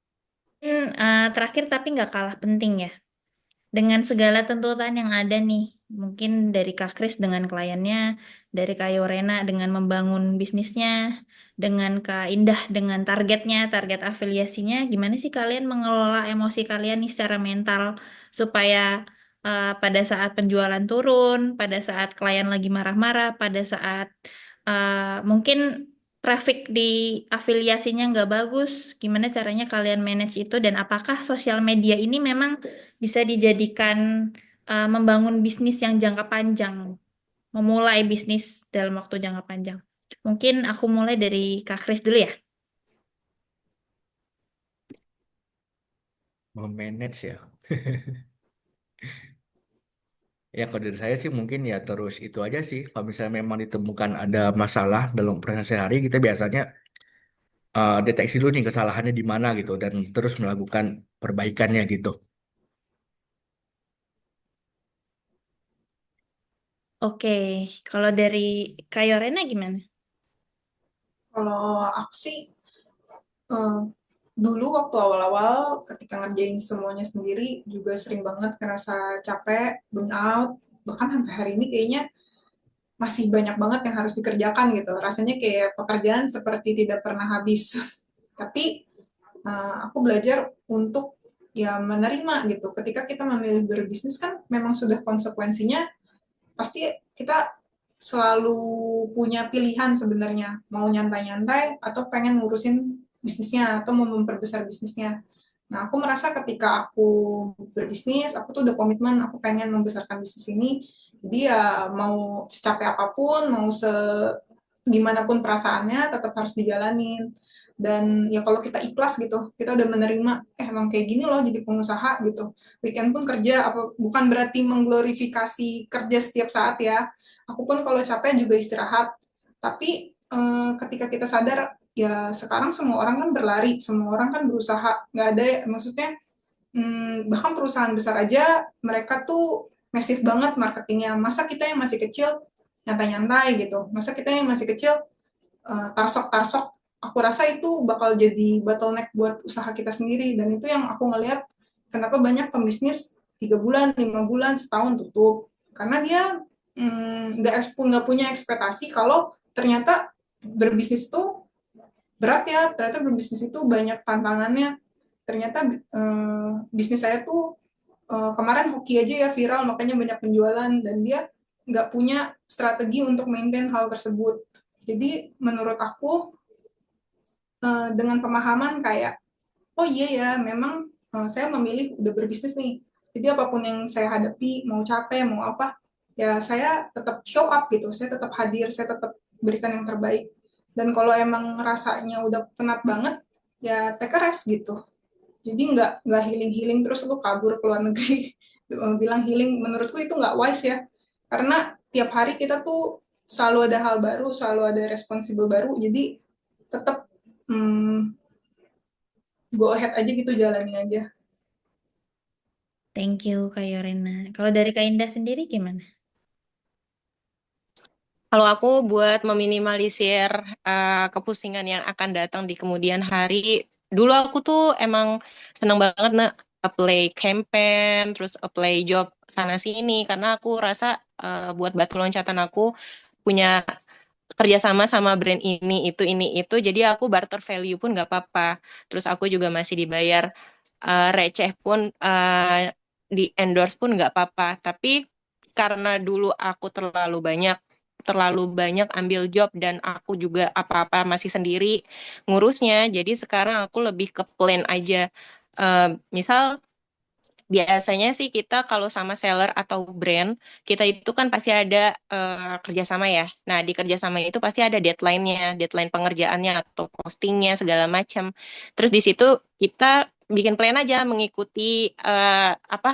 Terakhir tapi nggak kalah penting ya. Dengan segala tuntutan yang ada nih, mungkin dari Kak Kris dengan kliennya, dari Kak Yorena dengan membangun bisnisnya, dengan Kak Indah dengan targetnya, target afiliasinya, gimana sih kalian mengelola emosi kalian nih secara mental supaya pada saat penjualan turun, pada saat klien lagi marah-marah, pada saat mungkin traffic di afiliasinya nggak bagus, gimana caranya kalian manage itu dan apakah sosial media ini memang bisa dijadikan membangun bisnis yang jangka panjang, memulai bisnis dalam waktu jangka panjang. Mungkin aku mulai dari Kak Kris dulu ya. Memanage ya. Ya kalau dari saya sih mungkin ya terus itu aja sih. Kalau misalnya memang ditemukan ada masalah dalam operasi sehari, kita biasanya deteksi dulu nih kesalahannya di mana gitu dan terus melakukan perbaikannya gitu. Oke, kalau dari Kak Yorena gimana? Kalau aku sih eh, dulu waktu awal-awal ketika ngerjain semuanya sendiri juga sering banget ngerasa capek, burn out, bahkan sampai hari ini kayaknya masih banyak banget yang harus dikerjakan gitu. Rasanya kayak pekerjaan seperti tidak pernah habis. Tapi aku belajar untuk ya menerima gitu. Ketika kita memilih berbisnis kan memang sudah konsekuensinya pasti kita selalu punya pilihan sebenarnya mau nyantai-nyantai atau pengen ngurusin bisnisnya atau mau memperbesar bisnisnya. Nah, aku merasa ketika aku berbisnis, aku tuh udah komitmen, aku pengen membesarkan bisnis ini. Jadi ya mau secapek apapun, mau gimana pun perasaannya, tetap harus dijalanin. Dan ya kalau kita ikhlas gitu, kita udah menerima, emang kayak gini loh jadi pengusaha gitu. Weekend pun kerja, apa bukan berarti mengglorifikasi kerja setiap saat ya. Aku pun kalau capek juga istirahat. Tapi ketika kita sadar ya sekarang semua orang kan berlari, semua orang kan berusaha, nggak ada maksudnya bahkan perusahaan besar aja mereka tuh masif banget marketingnya. Masa kita yang masih kecil nyantai-nyantai gitu, masa kita yang masih kecil tarsok-tarsok. Aku rasa itu bakal jadi bottleneck buat usaha kita sendiri dan itu yang aku ngelihat kenapa banyak pembisnis 3 bulan, 5 bulan, setahun tutup karena dia nggak punya ekspektasi kalau ternyata berbisnis itu berat ya, ternyata berbisnis itu banyak tantangannya. Ternyata bisnis saya tuh kemarin hoki aja ya viral, makanya banyak penjualan dan dia nggak punya strategi untuk maintain hal tersebut. Jadi menurut aku dengan pemahaman kayak, oh iya ya, memang saya memilih udah berbisnis nih. Jadi apapun yang saya hadapi, mau capek, mau apa, ya saya tetap show up gitu, saya tetap hadir, saya tetap berikan yang terbaik. Dan kalau emang rasanya udah penat banget, ya take a rest gitu. Jadi nggak healing terus lu kabur ke luar negeri bilang healing, menurutku itu nggak wise ya. Karena tiap hari kita tuh selalu ada hal baru, selalu ada responsible baru, jadi tetap go ahead aja gitu, jalanin aja. Thank you Kak Yorena. Kalau dari Kak Indah sendiri gimana? Kalau aku buat meminimalisir kepusingan yang akan datang di kemudian hari, dulu aku tuh emang seneng banget apply campaign, terus apply job sana sini, karena aku rasa buat batu loncatan aku punya kerjasama sama brand ini itu, jadi aku barter value pun nggak apa-apa. Terus aku juga masih dibayar receh pun, di endorse pun nggak apa-apa. Tapi karena dulu aku terlalu banyak ambil job dan aku juga apa-apa masih sendiri ngurusnya. Jadi sekarang aku lebih ke plan aja. Misal biasanya sih kita kalau sama seller atau brand, kita itu kan pasti ada kerjasama ya. Nah, di kerjasama itu pasti ada deadline-nya, deadline pengerjaannya atau postingnya segala macam. Terus di situ kita bikin plan aja mengikuti apa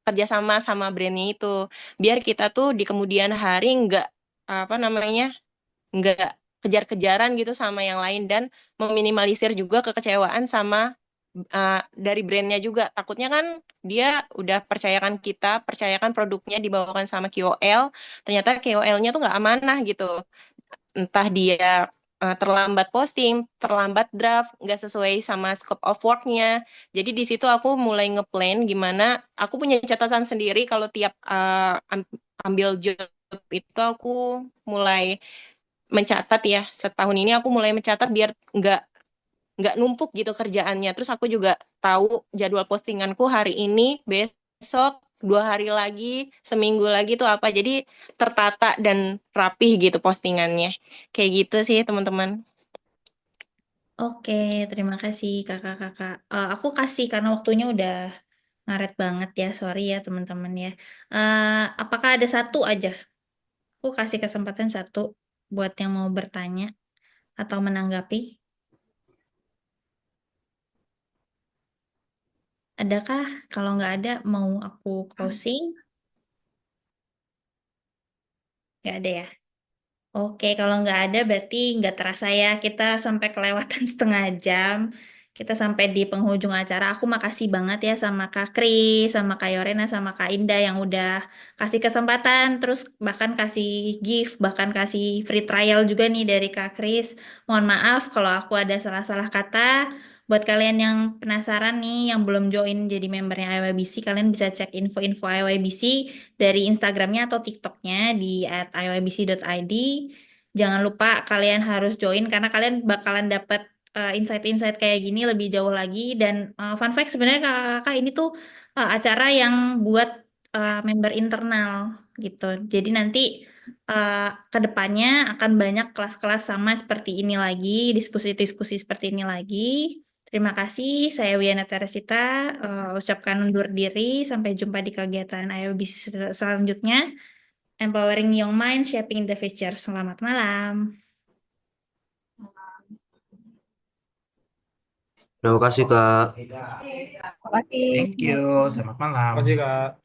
kerjasama sama brandnya itu, biar kita tuh di kemudian hari nggak apa namanya nggak kejar-kejaran gitu sama yang lain dan meminimalisir juga kekecewaan sama dari brandnya juga. Takutnya kan dia udah percayakan produknya dibawakan sama KOL, ternyata KOL-nya tuh nggak amanah gitu. Entah dia terlambat posting, terlambat draft, nggak sesuai sama scope of work-nya. Jadi di situ aku mulai ngeplan gimana, aku punya catatan sendiri kalau tiap ambil job itu aku mulai mencatat ya. Setahun ini aku mulai mencatat biar nggak numpuk gitu kerjaannya. Terus aku juga tahu jadwal postinganku hari ini, besok, 2 hari lagi, seminggu lagi tuh apa. Jadi tertata dan rapih gitu postingannya. Kayak gitu sih teman-teman. Oke, terima kasih kakak-kakak. Aku kasih karena waktunya udah ngaret banget ya, sorry ya teman-teman ya. Apakah ada satu aja? Aku kasih kesempatan satu buat yang mau bertanya atau menanggapi. Adakah? Kalau nggak ada, mau aku closing? Nggak ada ya? Oke, kalau nggak ada berarti nggak terasa ya. Kita sampai kelewatan 1/2 jam. Kita sampai di penghujung acara. Aku makasih banget ya sama Kak Kris, sama Kak Yorena, sama Kak Indah yang udah kasih kesempatan, terus bahkan kasih gift, bahkan kasih free trial juga nih dari Kak Kris. Mohon maaf kalau aku ada salah-salah kata. Buat kalian yang penasaran nih, yang belum join jadi membernya IYBC, kalian bisa cek info-info IYBC dari Instagramnya atau TikToknya di @iybc.id. Jangan lupa kalian harus join karena kalian bakalan dapat insight-insight kayak gini lebih jauh lagi. Dan fun fact sebenarnya kakak-kakak ini tuh acara yang buat member internal gitu. Jadi nanti uh, ke depannya akan banyak kelas-kelas sama seperti ini lagi, diskusi-diskusi seperti ini lagi. Terima kasih, saya Wiana Teresita, ucapkan undur diri, sampai jumpa di kegiatan IOBC selanjutnya. Empowering Young Mind, Shaping the Future. Selamat malam. Terima kasih, Kak. Thank you. Selamat malam. Makasih Kak.